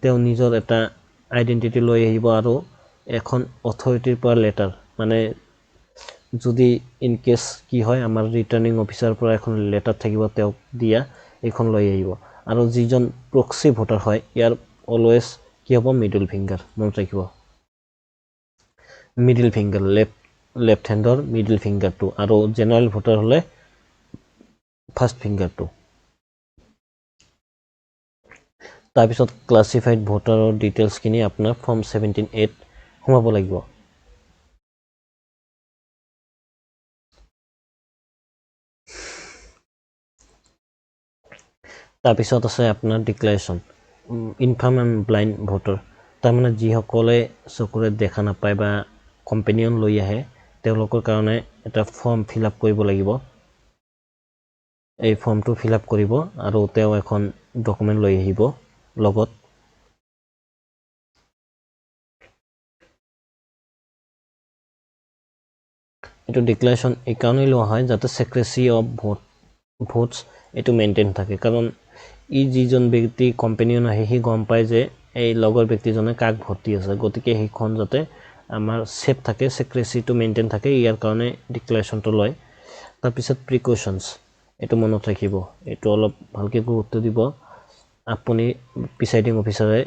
তেওঁ নিজৰ এটা আইডেন্টিটি লৈ আহিব আৰু এখন অথৰিটিৰ পৰা লেটাৰ মানে যদি ইন কেছ কি হয় আমাৰ ৰিটাৰ্নিং অফিচাৰ পৰা এখন লেটাৰ থাকিব তেওঁক দিয়া এইখন লৈ আহিব আৰু যিজন প্ৰক্সি ভোটাৰ হয় ইয়াৰ অলৱেজ কি হ'ব মিডল ফিংগাৰ মনত ৰাখিব মিডল ফিংগাৰ লেফ্ট হেণ্ডৰ মিডল ফিংগাৰটো আৰু জেনাৰেল ভোটাৰ হ'লে ফাৰ্ষ্ট ফিংগাৰটো তাৰপিছত ক্লাছিফাইড ভোটাৰৰ ডিটেইলছখিনি আপোনাৰ ফৰ্ম 17(a) সোমাব লাগিব তাৰপিছত আছে আপোনাৰ ডিক্লাৰেশ্যন ইনফাৰ্ম এণ্ড ব্লাইণ্ড ভোটাৰ তাৰমানে যিসকলে চকুৰে দেখা নাপায় বা কম্পেনিয়ন লৈ আহে তেওঁলোকৰ কাৰণে এটা ফৰ্ম ফিল আপ কৰিব লাগিব এই ফৰ্মটো ফিল আপ কৰিব আৰু তেওঁ এখন ডকুমেণ্ট লৈ আহিব লগত এইটো ডিক্লাৰেশ্যন এইকাৰণেই লোৱা হয় যাতে ছেক্ৰেচি অফ ভোটছ এইটো মেইনটেইন থাকে কাৰণ যিজন ব্যক্তি কম্পেনিয়ন আহে সি গম পায় যে এই লগৰ ব্যক্তিজনে কাক ভোট দি আছে গতিকে সেইখন যাতে আমাৰ ছেফ থাকে ছেক্ৰেচিটো মেইনটেইন থাকে ইয়াৰ কাৰণে ডিক্লাৰেশ্যনটো লয় তাৰপিছত প্ৰিকশ্যনছ এইটো মনত ৰাখিব এইটো অলপ ভালকৈ গুৰুত্ব দিব আপুনি প্ৰিচাইডিং অফিচাৰে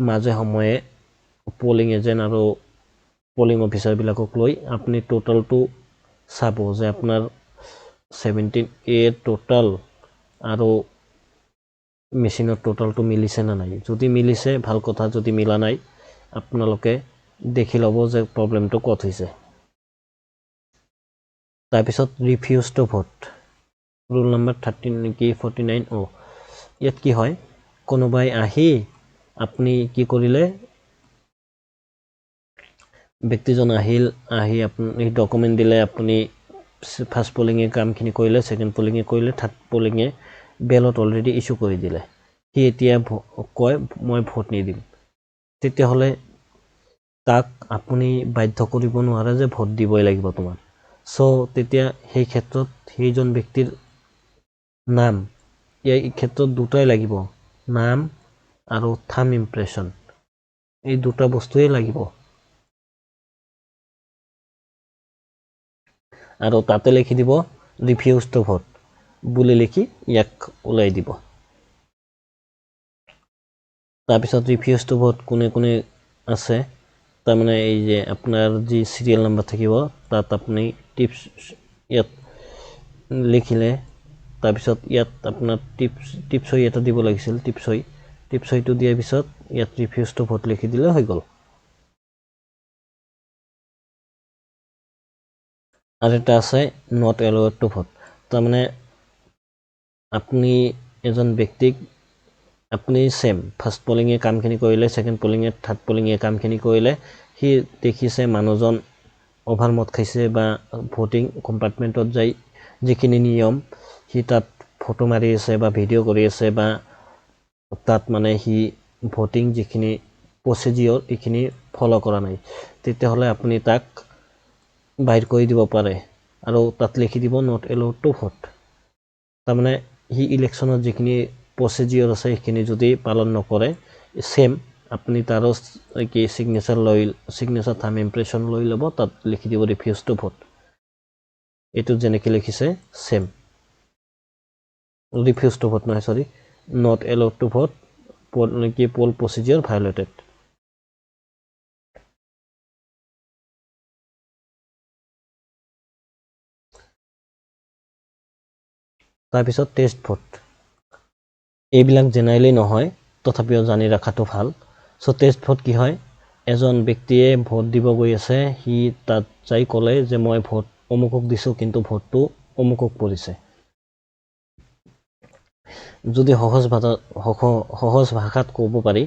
মাজে সময়ে পলিং এজেণ্ট আৰু পলিং অফিচাৰবিলাকক লৈ আপুনি টোটালটো চাব যে আপোনাৰ 17(a) টোটাল আৰু মেচিনৰ টোটালটো মিলিছে না নাই যদি মিলিছে ভাল কথা যদি মিলা নাই আপোনালোকে দেখি ল'ব যে প্ৰব্লেমটো ক'ত হৈছে তাৰপিছত refuse to vote roll number 49 ইয়াত কি হয় কোনোবাই আহি আপুনি কি কৰিলে ব্যক্তিজন আহি আপুনি ডকুমেণ্ট দিলে আপুনি ফাৰ্ষ্ট পলিঙে কামখিনি কৰিলে ছেকেণ্ড পলিঙে কৰিলে থাৰ্ড পলিঙে বেলট অলৰেডি ইছ্যু কৰি দিলে সি এতিয়া কয় মই ভোট নিদিম তেতিয়াহ'লে তাক আপুনি বাধ্য কৰিব নোৱাৰে যে ভোট দিবই লাগিব তোমাৰ চ' তেতিয়া সেই ক্ষেত্ৰত সেইজন ব্যক্তিৰ নাম এই ক্ষেত্ৰত দুটাই লাগিব নাম আৰু থাম ইমপ্ৰেশ্যন এই দুটা বস্তুৱেই লাগিব আৰু তাতে লিখি দিব ৰিফিউজ টু ভোট বুলি লিখি ইয়াক ওলাই দিব তাৰপিছত ৰিফিউজ টু ভোট কোনে কোনে আছে তাৰমানে এই যে আপোনাৰ যি চিৰিয়েল নাম্বাৰ থাকিব তাত আপুনি টিপছ ইয়াত লিখিলে তাৰপিছত ইয়াত আপোনাৰ টিপছই এটা দিব লাগিছিল টিপছইটো দিয়াৰ পিছত ইয়াত ৰিফিউজ টু ভোট লিখি দিলে হৈ গ'ল আৰু এটা আছে নট এলাউড টু ভোট তাৰমানে আপুনি এজন ব্যক্তিক আপুনি ছেম ফাৰ্ষ্ট পলিঙে কামখিনি কৰিলে ছেকেণ্ড পলিঙে থাৰ্ড পলিঙে কামখিনি কৰিলে সি দেখিছে মানুহজন অভাৰ মদ খাইছে বা ভোটিং কম্পাৰ্টমেণ্টত যাই যিখিনি নিয়ম সি তাত ফটো মাৰি আছে বা ভিডিঅ' কৰি আছে বা তাত মানে সি ভোটিং যিখিনি প্ৰচিডিঅ'ৰ এইখিনি ফ'ল' কৰা নাই তেতিয়াহ'লে আপুনি তাক বাহিৰ কৰি দিব পাৰে আৰু তাত লিখি দিব নট এলাউড টু ভোট তাৰমানে সি ইলেকশ্যনত যিখিনি প্ৰচিডিঅ'ৰ আছে সেইখিনি যদি পালন নকৰে ছেম আপুনি তাৰো কি চিগনেচাৰ থাম ইমপ্ৰেশ্যন লৈ ল'ব তাত লিখি দিব ৰিফিউজ টু ভোট এইটোত যেনেকৈ লিখিছে ছেম ৰিফিউজ টু ভোট নহয় sorry not allowed to vote poll প্ৰচিডিঅ'ৰ ভায়োলেটেড তাৰপিছত টেষ্ট ভোট এইবিলাক জেনেৰেলি নহয় তথাপিও জানি ৰখাটো ভাল চ' টেষ্ট ভোট কি হয় এজন ব্যক্তিয়ে ভোট দিব গৈ আছে সি তাত যাই ক'লে যে মই ভোট অমুকক দিছোঁ কিন্তু ভোটটো অমুকক পৰিছে যদি সহজ ভাষাত ক'ব পাৰি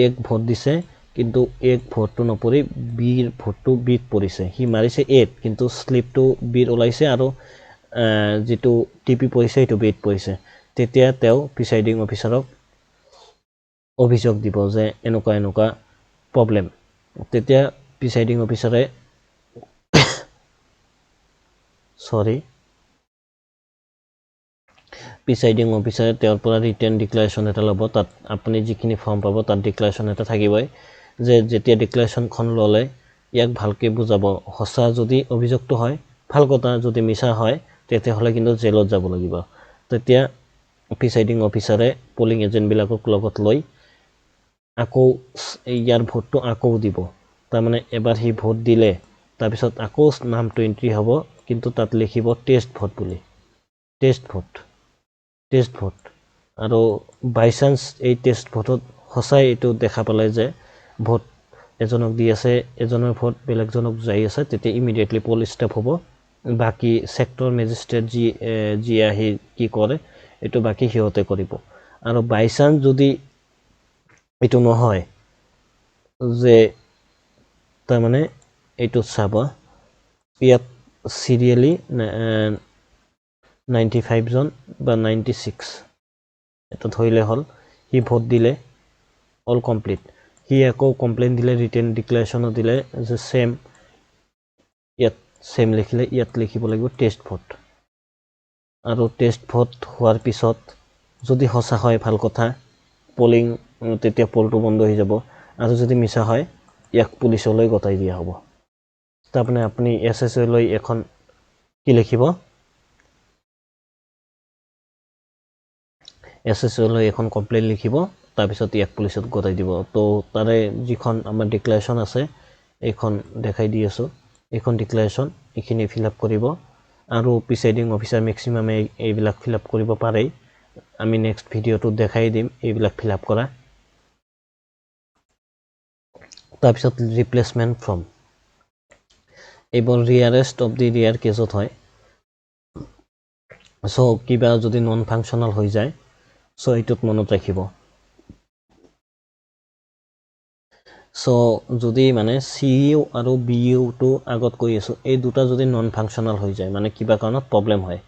এক ভোট দিছে কিন্তু এক ভোটটো নপৰি বিৰ ভোটটো বিত পৰিছে সি মাৰিছে এত কিন্তু শ্লিপটো বিত ওলাইছে আৰু যিটো টিপি পৰিছে সেইটো বিত পৰিছে তেতিয়া তেওঁ প্ৰিচাইডিং অফিচাৰক অভিযোগ দিব যে এনেকুৱা প্ৰব্লেম তেতিয়া প্ৰিচাইডিং অফিচাৰে প্ৰিচাইডিং অফিচাৰে তেওঁৰ পৰা ৰিটেন ডিক্লাৰেশ্যন এটা ল'ব তাত আপুনি যিখিনি ফৰ্ম পাব তাত ডিক্লাৰেশ্যন এটা থাকিবই যে যেতিয়া ডিক্লাৰেশ্যনখন ল'লে ইয়াক ভালকৈ বুজাব সঁচা যদি অভিযোগটো হয় ভাল কথা যদি মিছা হয় তেতিয়াহ'লে কিন্তু জেলত যাব লাগিব তেতিয়া প্ৰিচাইডিং অফিচাৰে পলিং এজেণ্টবিলাকক লগত লৈ আকৌ ইয়াৰ ভোটটো আকৌ দিব তাৰমানে এবাৰ সি ভোট দিলে তাৰপিছত আকৌ নামটো এণ্ট্ৰি হ'ব কিন্তু তাত লিখিব টেষ্ট ভোট বুলি টেষ্ট ভোট আৰু বাই চান্স এই টেষ্ট ভোটত সঁচাই এইটো দেখা পালে যে ভোট এজনক দি আছে এজনৰ ভোট বেলেগজনক যাই আছে তেতিয়া ইমিডিয়েটলি পল ষ্টাফ হ'ব বাকী ছেক্টৰ মেজিষ্ট্ৰেট যি আহি কি কৰে এইটো বাকী সিহঁতে কৰিব আৰু বাই চান্স যদি এইটো নহয় যে তাৰমানে এইটো চাব ইয়াত চিৰিয়েলি 95 জন বা 96 এটা ধৰিলে হ'ল সি ভোট দিলে অল কমপ্লিট সি আকৌ কমপ্লেইন দিলে ৰিটেন ডিক্লাৰেশ্যনো দিলে যে সেম ইয়াত সেম লিখিলে ইয়াত লিখিব লাগিব টেষ্ট ভোট আৰু টেষ্ট ভোট হোৱাৰ পিছত যদি সঁচা হয় ভাল কথা পলিং তেতিয়া পলটো বন্ধ হৈ যাব আৰু যদি মিছা হয় ইয়াক পুলিচলৈ গতাই দিয়া হ'ব তাৰমানে আপুনি SSO লৈ এখন কি লিখিব SSO লৈ এখন কমপ্লেইন লিখিব তাৰপিছত ইয়াক পুলিচত গতাই দিব তো তাৰে যিখন আমাৰ ডিক্লাৰেশ্যন আছে এইখন দেখাই দি আছোঁ এইখন ডিক্লাৰেশ্যন এইখিনি ফিল আপ কৰিব আৰু প্ৰিচাইডিং অফিচাৰ মেক্সিমামে এইবিলাক ফিল আপ কৰিব পাৰেই আমি নেক্সট ভিডিঅ'টোত দেখাই দিম এইবিলাক ফিল আপ কৰা তাৰপিছত ৰিপ্লেচমেণ্ট ফৰ্ম এইবোৰ ৰিয়াৰেষ্ট অফ দি ৰিয়াৰ কেছত হয় চ' কিবা যদি নন ফাংচনেল হৈ যায় চ' এইটোত মনত ৰাখিব চ' যদি মানে CU আৰু BUটো আগত কৈ আছোঁ এই দুটা যদি নন ফাংচনেল হৈ যায় মানে কিবা কাৰণত প্ৰব্লেম হয়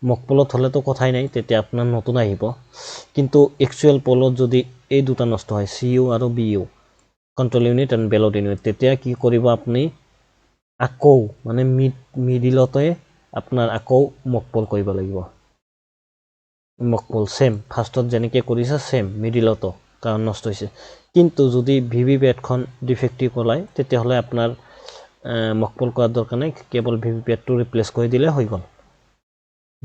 মক পলত হ'লেতো কথাই নাই তেতিয়া আপোনাৰ নতুন আহিব কিন্তু একচুৱেল পলত যদি এই দুটা নষ্ট হয় CU আৰু BU control unit and ballot unit তেতিয়া কি কৰিব আপুনি আকৌ মানে মিডিলতে আপোনাৰ আকৌ মক পল কৰিব লাগিব মক পল সেম ফাৰ্ষ্টত যেনেকৈ কৰিছে সেম মিডিলতো কাৰণ নষ্ট হৈছে কিন্তু যদি ভিভিপেটখন ডিফেক্টিভ ওলায় তেতিয়াহ'লে আপোনাৰ মক পল কৰাৰ দৰকাৰ নাই কেৱল ভিভিপেটটো ৰিপ্লেচ কৰি দিলে হৈ গ'ল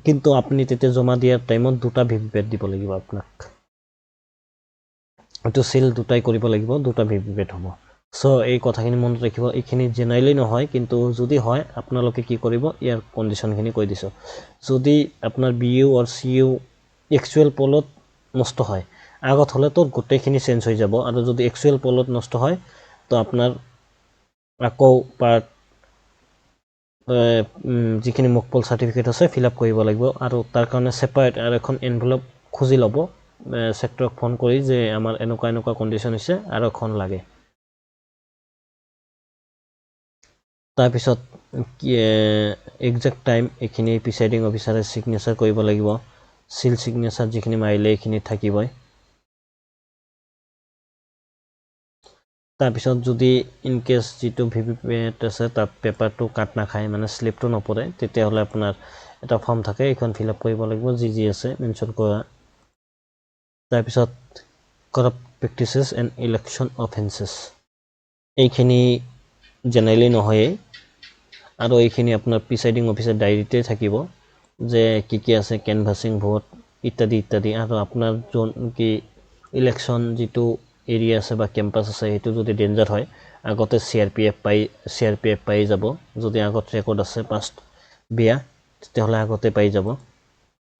কিন্তু আপুনি তেতিয়া জমা দিয়াৰ টাইমত দুটা ভিভিপেট দিব লাগিব আপোনাক এইটো সিল দুটাই কৰিব লাগিব দুটা ভিভিপেট হ'ব চ' এই কথাখিনি মনত ৰাখিব এইখিনি জেনেৰেলি নহয় কিন্তু যদি হয় আপোনালোকে কি কৰিব ইয়াৰ কণ্ডিশ্যনখিনি কৈ দিছোঁ যদি আপোনাৰ BU আৰু CU একচুৱেল পলত নষ্ট হয় আগত হ'লেতো গোটেইখিনি চেঞ্জ হৈ যাব আৰু যদি একচুৱেল পলত নষ্ট হয় তো আপোনাৰ আকৌ পাৰ্ট যিখিনি মক পল চাৰ্টিফিকেট আছে ফিল আপ কৰিব লাগিব আৰু তাৰ কাৰণে ছেপাৰেট আৰু এখন এনভেলপ খুজি ল'ব ছেক্টৰক ফোন কৰি যে আমাৰ এনেকুৱা কণ্ডিশ্যন হৈছে আৰু এখন লাগে তাৰপিছত একজেক্ট টাইম এইখিনি প্ৰিচাইডিং অফিচাৰে ছিগনেচাৰ কৰিব লাগিব সিল ছিগনেচাৰ যিখিনি মাৰিলে এইখিনি থাকিবই তাৰপিছত যদি ইনকেছ যিটো ভিভিপেট আছে তাত পেপাৰটো কাট নাখায় মানে শ্লিপটো নপৰে তেতিয়াহ'লে আপোনাৰ এটা ফৰ্ম থাকে এইখন ফিল আপ কৰিব লাগিব যি আছে মেনশ্যন কৰা তাৰপিছত corrupt practices and election offences এইখিনি জেনেৰেলি নহয়েই আৰু এইখিনি আপোনাৰ প্ৰিচাইডিং অফিচাৰ ডায়েৰীতে থাকিব যে কি আছে কেনভাছিং ভোট ইত্যাদি আৰু আপোনাৰ যোন কি ইলেকশ্যন যিটো এৰিয়া আছে বা কেম্পাছ আছে সেইটো যদি ডেঞ্জাৰ হয় আগতে CRPF পাই যাব যদি আগত ৰেকৰ্ড আছে পাষ্ট বিয়া তেতিয়াহ'লে আগতে পাই যাব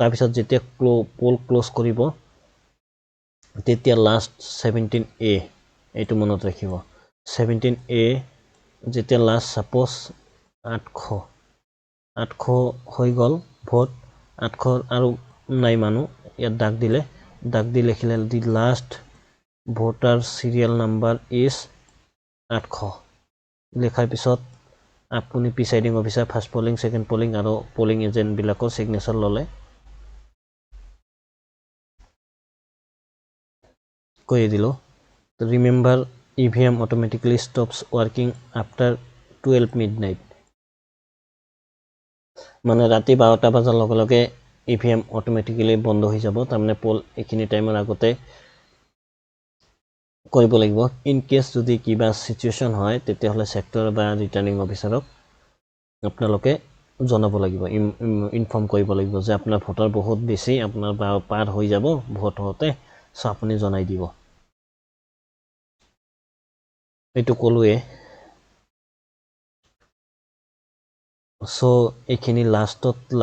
তাৰপিছত যেতিয়া পোল ক্ল'জ কৰিব তেতিয়া লাষ্ট 17A এইটো মনত ৰাখিব 17A যেতিয়া লাষ্ট ছাপ'জ 800 হৈ গ'ল ভোট 800 আৰু নাই মানুহ ইয়াত দাগ দি লিখিলে the last voter serial number is 800 লিখাৰ পিছত আপুনি presiding officer first polling second polling আৰু পলিং এজেণ্টবিলাকৰ ছিগনেচাৰ ল'লে কৈ দিলোঁ remember EVM automatically stops working after 12 midnight মানে ৰাতি 12টা বজাৰ লগে লগে EVM অটোমেটিক্যালি বন্ধ হৈ যাব তাৰমানে পোল এইখিনি টাইমৰ আগতে কৰিব লাগিব ইন কেস যদি কিবা সিচুৱেশন হয় তেতিয়াহলে সেক্টৰ বা ৰিটাৰ্নিং অফিচাৰক আপোনালোকে জনাব লাগিব ইনফৰ্ম কৰিব লাগিব যে আপোনাৰ ভোটাৰ বহুত বেছি আপোনাৰ পাৰ হৈ যাব ভোট হতে সো আপুনি জনাই দিব এইটো কলুৱে সো এইখিনি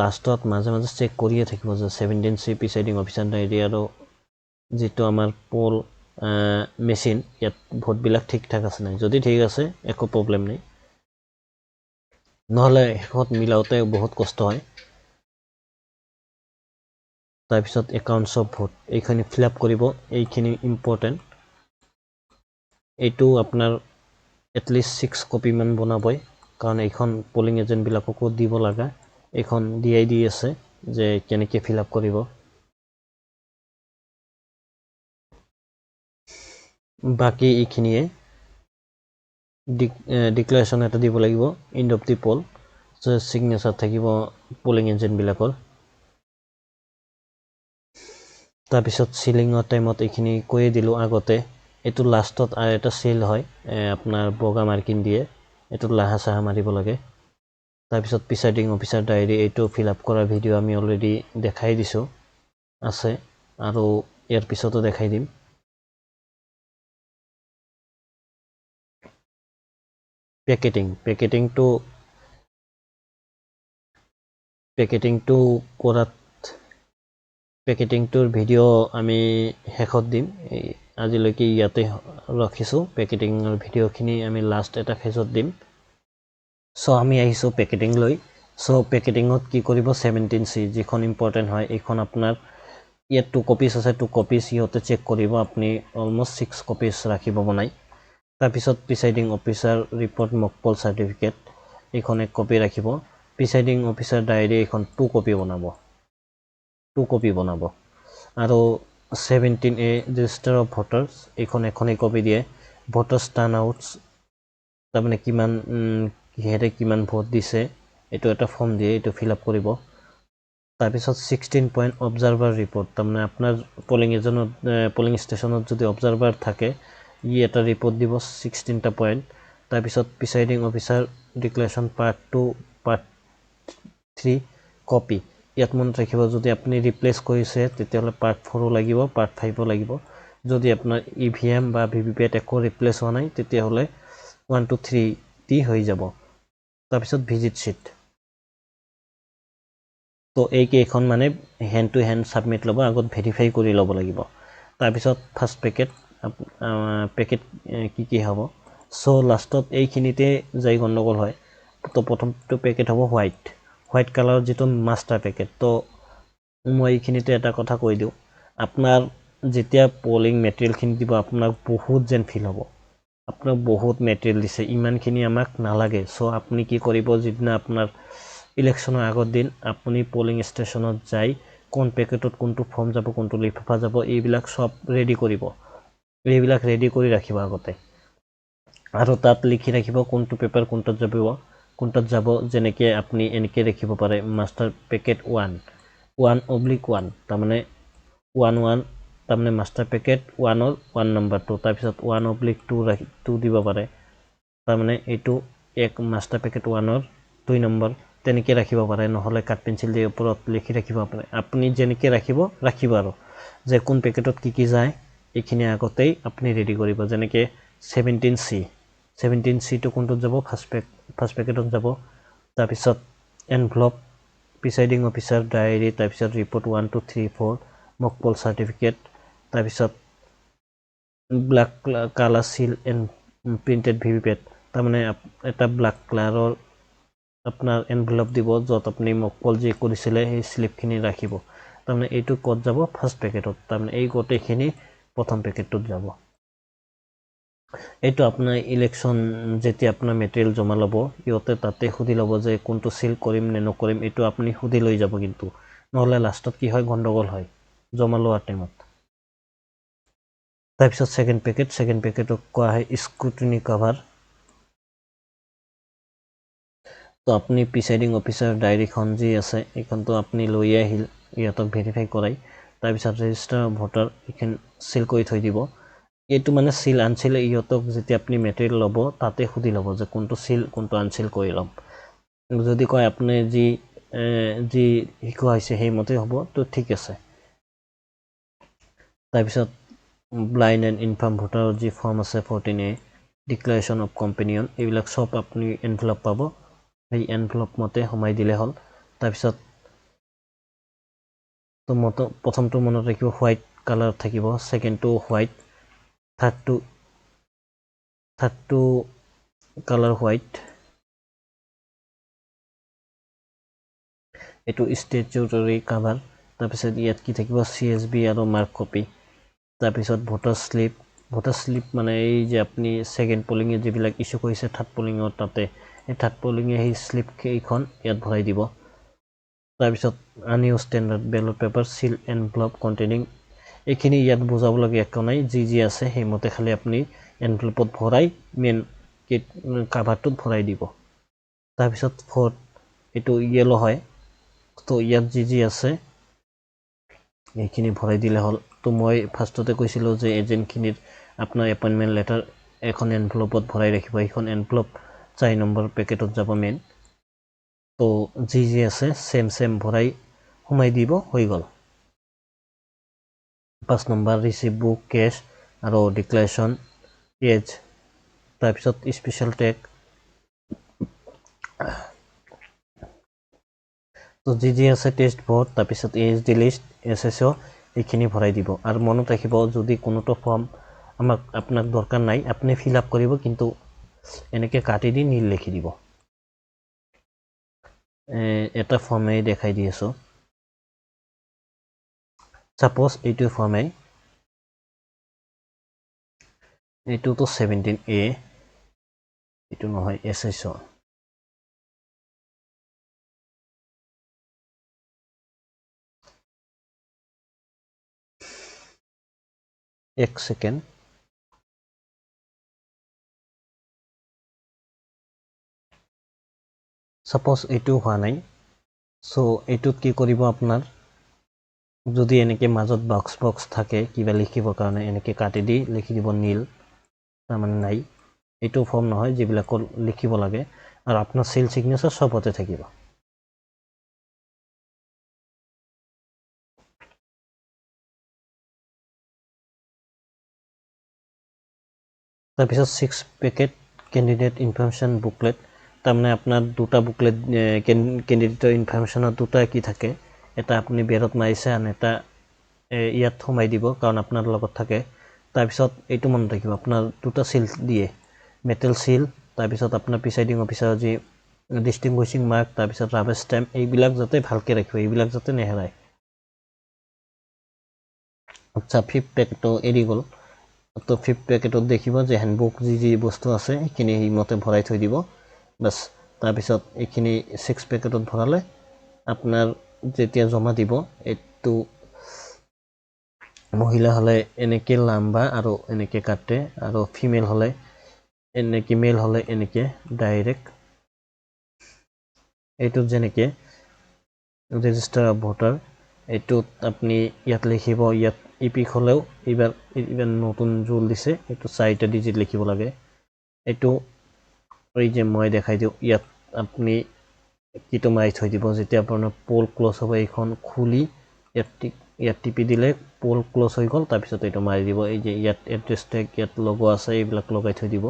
লাষ্টত মাজে মাজে চেক কৰিয়ে থাকিব যে 17C প্ৰিসাইডিং অফিচাৰ ডায়েৰী আৰু যেটো আমাৰ পোল মেচিন ইয়াত ভোট বিলাক ঠিক ঠাক আছে নাই যদি ঠিক আছে একো প্ৰবলেম নাই নহলে হেকত মিলাওতে বহুত কষ্ট হয় তাৰ পিছত একাউন্টস অফ ভোট এইখিনি ফিল আপ কৰিব এইখিনি ইম্পৰ্টেন্ট এইটো আপোনাৰ এটলিষ্ট 6 কপি মান বনাবই কাৰণ এইখন পোলিং এজেন্ট বিলাককো দিব লাগা এইখন দিয়াই দি আছে যে কেনেকৈ ফিল আপ কৰিব বাকি এইখিনিয়ে ডিক্লাৰেশন এটা দিব লাগিব এন্ড অফ দি পোল যে সিগনেচাৰ থাকিব পোলিং এজেন্ট বিলাকৰ তাৰ পিছত সিলিংৰ টাইমত এইখিনি কৈয়ে দিলো আগতে এটো লাষ্টত আৰু এটা সিল হয় আপোনাৰ বগা মাৰ্কিং দিয়ে এটো লাহা সাহা মাৰিব লাগে তাৰ পিছত প্ৰিসাইডিং অফিচাৰ ডায়েৰী এইটো ফিল আপ কৰাৰ ভিডিও আমি অলৰেডি দেখাই দিছো আছে আৰু ইয়াৰ পিছতো দেখাই দিম পেকেটিং টু কৰাত পেকেটিংটোৰ ভিডিও আমি হেকত দিম আজিলৈকে ইয়াতে ৰাখিছো পেকেটিংৰ ভিডিওখিনি আমি লাষ্ট এটা ফেজত দিম সো আমি আহিছো পেকেটিং লৈ সো পেকেটিংত কি কৰিব 17C যিখন ইম্পৰ্টেন্ট হয় এইখন আপোনাৰ ইয়াত 2 কপিজ আছে 2 কপিজ ইহতে চেক কৰিব আপুনি অলমোস্ট 6 কপিজ ৰাখিব বনাই তাৰ পিছত presiding officer report mock poll certificate এইখন এক কপি ৰাখিব প্ৰিসাইডিং অফিচাৰ ডায়েৰী এইখন 2 কপি বনাব আৰু 17A ৰেজিষ্টাৰ অফ ভোটাৰ্স এইখন এখনেই কপি দিয়ে ভোটাৰ্স টাৰ্ন আউটস তাৰমানে কিমান কিহেৰে কিমান ভোট দিছে এইটো এটা ফৰ্ম দিয়ে এইটো ফিল আপ কৰিব তাৰ পিছত 16 পইণ্ট অবজাৰভাৰ ৰিপোৰ্ট তাৰমানে আপোনাৰ পোলিং ষ্টেচনত যদি অবজাৰভাৰ থাকে ই এটা ৰিপোৰ্ট দিব 16টা পইণ্ট তাৰ পিছত presiding officer ডিক্লাৰেশন part 2 part 3 copy ইয়াত মনত ৰাখিব যদি আপুনি ৰিপ্লেস কৰিছে তেতিয়াহলে পাৰ্ট 4 লাগিব পাৰ্ট 5 লাগিব যদি আপোনাৰ EVM বা VVPAT একো ৰিপ্লেস হোৱা নাই তেতিয়াহলে 1 2 3 টি হৈ যাব তাৰ পিছত ভিজিট শীট তো এই কেখন মানে হ্যান্ড টু হ্যান্ড সাবমিট লব আগত ভেৰিফাই কৰি লব লাগিব তাৰ পিছত ফাৰ্স্ট পেকেট কি হ'ব সো লাষ্টত এইখিনিতে যাই গণ্ডগোল হয় তো প্ৰথমটো পেকেট হ'ব হোৱাইট কালাৰ যেটো মাস্টাৰ পেকেট তো মই এইখিনিতে এটা কথা কৈ দিও আপোনাৰ যেতিয়া পোলিং মেটেৰিয়েল খিনি দিব আপোনাক বহুত যেন ফিল হ'ব আপোনাক বহুত মেটেৰিয়েল দিছে ইমানখিনি আমাক নালাগে সো আপুনি কি কৰিব যেদিনা আপোনাৰ ইলেকশনৰ আগৰ দিন আপুনি পোলিং ষ্টেচনত যাই কোন পেকেটত কোনটো ফৰ্ম যাব কোনটো লিফাফা যাব এইবিলাক সব ৰেডি কৰিব এইবিলাক ৰেডি কৰি ৰাখিব আগতে আৰু তাত লিখি ৰাখিব কোনটো পেপাৰ কোনটাত যাব যেনেকৈ আপুনি এনেকৈ ৰাখিব পাৰে মাস্টাৰ পেকেট 1/1 তাৰমানে 1 তাৰমানে মাস্টাৰ পেকেট 1ৰ 1 নম্বৰটো তাৰ পিছত 1/2 দিব পাৰে তাৰমানে এইটো এক মাস্টাৰ পেকেট 1ৰ 2 নম্বৰ তেনেকৈ ৰাখিব পাৰে নহলে কাট পেন্সিল দি ওপৰত লিখি ৰাখিব পাৰে আপুনি যেনেকৈ ৰাখিব আৰু যে কোন পেকেটত কি যায় এইখিনি আগতেই আপুনি ৰেডি কৰিব যেনেকৈ 17C টো কোনটোত যাব ফাৰ্স্ট পেকেটত যাব তাৰ পিছত এনভেলপ প্ৰিসাইডিং অফিচাৰ ডায়েৰী তাৰ পিছত ৰিপোৰ্ট 1 2 3 4 মকপল সাৰ্টিফিকেট তাৰ পিছত black colour seal and printed VVPAT তাৰমানে এটা ব্ল্যাক কালাৰৰ আপোনাৰ এনভেলপ দিব যত আপুনি মকপল যে কৰিছিলে সেই স্লিপখিনি ৰাখিব তাৰমানে এইটো কোড যাব ফাৰ্স্ট পেকেটত তাৰমানে এই গোটেইখিনি প্ৰথম পেকেটত যাব এইটো আপোনাৰ ইলেকশন যেতিয়া আপোনাৰ মেটেৰিয়েল জমা লব ইহতে তাতে খুদি লব যে কোনটো সিল কৰিম নে নকৰিম এইটো আপুনি খুদি লৈ যাব কিন্তু নহলে লাষ্টত কি হয় গণ্ডগোল হয় জমা লোৱাৰ টাইমত তাৰ পিছত সেকেন্ড পেকেটক কোৱা হয় স্ক্ৰুটিনি কভাৰ তো আপনি প্ৰিসাইডিং অফিচাৰ ডায়েৰীখন যি আছে এইখনটো আপুনি লৈ আহিল ইহঁতক ভেৰিফাই কৰাই তাৰপিছত ৰেজিষ্টাৰ ভোটাৰ এইখন চিল কৰি থৈ দিব এইটো মানে চিল আনচিল ইহঁতক যেতিয়া আপুনি মেটেৰিয়েল ল'ব তাতে সুধি ল'ব যে কোনটো চিল কোনটো আনচিল কৰি ল'ম যদি কয় আপুনি যি শিকোৱা হৈছে সেইমতে হ'ব তো ঠিক আছে তাৰপিছত ব্লাইণ্ড এণ্ড ইনফাৰ্ম ভোটাৰৰ যি ফৰ্ম আছে 14A ডিক্লাৰেশ্যন অফ কম্পেনিয়ন এইবিলাক সব আপুনি এনভেলপ পাব সেই এনভেলপ মতে সোমাই দিলে হ'ল তাৰপিছত তো প্ৰথমটো মনত ৰাখিব হোৱাইট কালাৰ থাকিব ছেকেণ্ডটো হোৱাইট থাৰ্ডটো কালাৰ হোৱাইট এইটো ষ্টেচুটৰী কাভাৰ তাৰপিছত ইয়াত কি থাকিব CSB আৰু মাৰ্ক কপি তাৰপিছত ভোটাৰ শ্লিপ মানে এই যে আপুনি ছেকেণ্ড পলিঙে যিবিলাক ইছ্যু কৰিছে থাৰ্ড পলিঙৰ তাতে এই থাৰ্ড পলিঙে সেই শ্লিপ এইখন ইয়াত ভৰাই দিব তাৰপিছত আনইউজ ষ্টেণ্ডাৰ্ড বেলট পেপাৰ চিল এনভেলপ কণ্টেইনিং এইখিনি ইয়াত বুজাবলগীয়া একো নাই যি আছে সেইমতে খালি আপুনি এনভেলপত ভৰাই মেইন কাভাৰটোত ভৰাই দিব তাৰপিছত ফ'ৰ্থ এইটো য়েলো হয় তো ইয়াত যি আছে এইখিনি ভৰাই দিলে হ'ল তো মই ফাৰ্ষ্টতে কৈছিলোঁ যে এজেণ্টখিনিৰ আপোনাৰ এপইণ্টমেণ্ট লেটাৰ এখন এনভেলপত ভৰাই ৰাখিব এইখন এনভেলপ 4 নম্বৰ পেকেটত যাব মেইন তো যি আছে চেম ভৰাই সোমাই দিব হৈ গ'ল 5 নম্বৰ ৰিচিভ বুক কেছ আৰু ডিক্লাৰেশ্যন এজ তাৰপিছত স্পেচিয়েল টেগ তো যি আছে টেষ্ট ভোট তাৰপিছত ASD লিষ্ট SSO এইখিনি ভৰাই দিব আৰু মনত ৰাখিব যদি কোনোটো ফৰ্ম আপোনাক দৰকাৰ নাই আপুনি ফিল আপ কৰিব কিন্তু এনেকৈ কাটি দি নীল লিখি দিব এটা ফৰ্মে দেখাই দি আছোঁ সাপোজ এইটো ফৰ্মে এইটোতো 17A এইটো নহয় SSO এক সেকেন্ড সাপোজ এইটো হোৱা নাই সো এইটোত কি কৰিব আপোনাৰ যদি এনেকে মাজত বক্স থাকে কিবা লিখিবৰ কাৰণে এনেকে কাটি দি লিখি দিব নীল তাৰমানে নাই এইটো ফৰ্ম নহয় যিবিলাকৰ লিখিব লাগে আৰু আপোনাৰ সিল সিগনেচাৰ সবতে থাকিব তাৰপিছত 6 পেকেট কেণ্ডিডেট ইনফৰমেশ্যন বুকলেট তাৰমানে আপোনাৰ দুটা বুকলেট কেণ্ডিডেটৰ ইনফৰমেশ্যনৰ দুটা কি থাকে এটা আপুনি বেৰত মাৰিছে আন এটা ইয়াত সোমাই দিব কাৰণ আপোনাৰ লগত থাকে তাৰপিছত এইটো মনত ৰাখিব আপোনাৰ দুটা সিল দিয়ে মেটেল সিল তাৰপিছত আপোনাৰ প্ৰিসাইডিং অফিচাৰ যি ডিস্টিংগুইশিং মাৰ্ক তাৰপিছত ৰাবাৰ ষ্টেম্প এইবিলাক যাতে ভালকৈ ৰাখিব এইবিলাক যাতে নেহেৰাই আচ্ছা 5th পেকেটটো এৰি গ'ল তো 5th পেকেটত দেখিব যে হেণ্ডবুক যি বস্তু আছে সেইখিনি সেইমতে ভৰাই থৈ দিব বাস তাৰপিছত এইখিনি 6 পেকেটত ভৰালে আপোনাৰ যেতিয়া জমা দিব এইটো মহিলা হলে এনেকে লম্বা আৰু এনেকে কাটে আৰু ফিমেল হলে এনেকে মেল হলে এনেকে ডাইৰেক্ট এইটো যেনেকে ৰেজিষ্টাৰ অফ ভোটাৰ এইটো আপনি ইয়াত লিখিব ইয়াত ইপিক হলেও এবাৰ নতুন রুল দিছে এইটো 4টা ডিজিট লিখিব লাগে এইটো এই যে মই দেখাই দিও ইয়াত আপনি কিটো মাৰি থৈ দিব যেতিয়া আপোনাৰ পোল ক্লোজ হ'ব এইখন খুলি ইয়াত টিপি দিলে পোল ক্লোজ হৈ গ'ল তাৰপিছত এইটো মাৰি দিব এই যে ইয়াত এড্ৰেছ টেগ ইয়াত লোগো আছে এইবিলাক লগাই থৈ দিব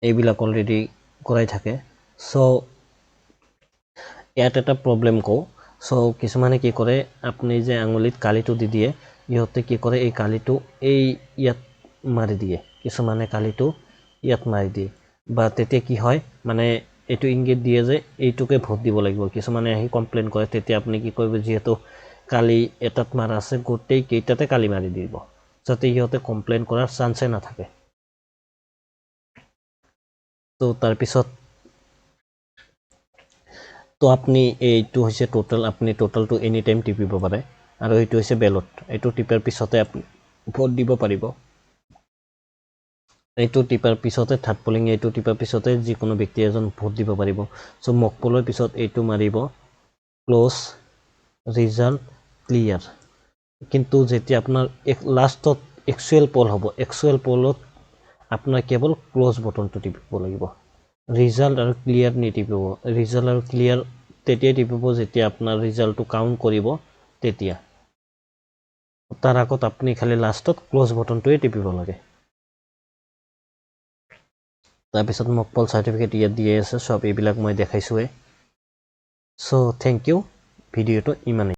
এইবিলাক অলৰেডি কৰাই থাকে সো ইয়াত এটা প্ৰবলেম কও সো কিছুমানে কি কৰে আপনি যে আঙুলিত কালিটো দি দিয়ে ইহতে কি কৰে এই কালিটো এই ইয়াত মাৰি দিয়ে কিছুমানে কালিটো ইয়াত মাৰি দিয়ে বা তেতিয়া কি হয় মানে এইটো ইংগিত দিয়ে যে এইটোকে ভোট দিব লাগিব কিছুমানে আহি কমপ্লেইন কৰে তেতিয়া আপনি কি কৰিব যেহেতু কালি এটাত মাৰা আছে গোটেই কেইটাতে কালি মাৰি দিব যাতে ইহতে কমপ্লেইন কৰাৰ চান্সে নাথাকে তো তাৰ পিছত তো আপনি এইটো হৈছে টোটাল আপনি টোটালটো এনি টাইম টিপিব পাৰে আৰু এইটো হৈছে বেলট এইটো টিপাৰ পিছতে আপনি ভোট দিব পাৰিব এইটো টিপাৰ পিছতে থাৰ্ড পলিং এইটো টিপাৰ পিছতে যিকোনো ব্যক্তি এজন ভোট দিব পাৰিব সো মক পোলৰ পিছত এইটো মাৰিব ক্লোজ ৰিজাল্ট ক্লিয়াৰ কিন্তু যেতিয়া আপোনাৰ লাষ্টত একচুৱেল পল হ'ব একচুৱেল পলত আপোনাৰ কেৱল ক্লোজ বটনটো টিপিব লাগিব ৰিজাল্ট আৰু ক্লিয়াৰ নিটিপিব ৰিজাল্ট আৰু ক্লিয়াৰ তেতিয়া টিপিব যেতিয়া আপোনাৰ ৰিজাল্টটো কাউণ্ট কৰিব তেতিয়া তাৰ আগত আপুনি খালি লাষ্টত ক্লোজ বটনটোৱে টিপিব লাগে তাৰপিছত মোক পল চাৰ্টিফিকেট ইয়াত দিয়ে আছে সব এইবিলাক মই দেখাইছোৱে চ' থেংক ইউ ভিডিঅ'টো ইমানেই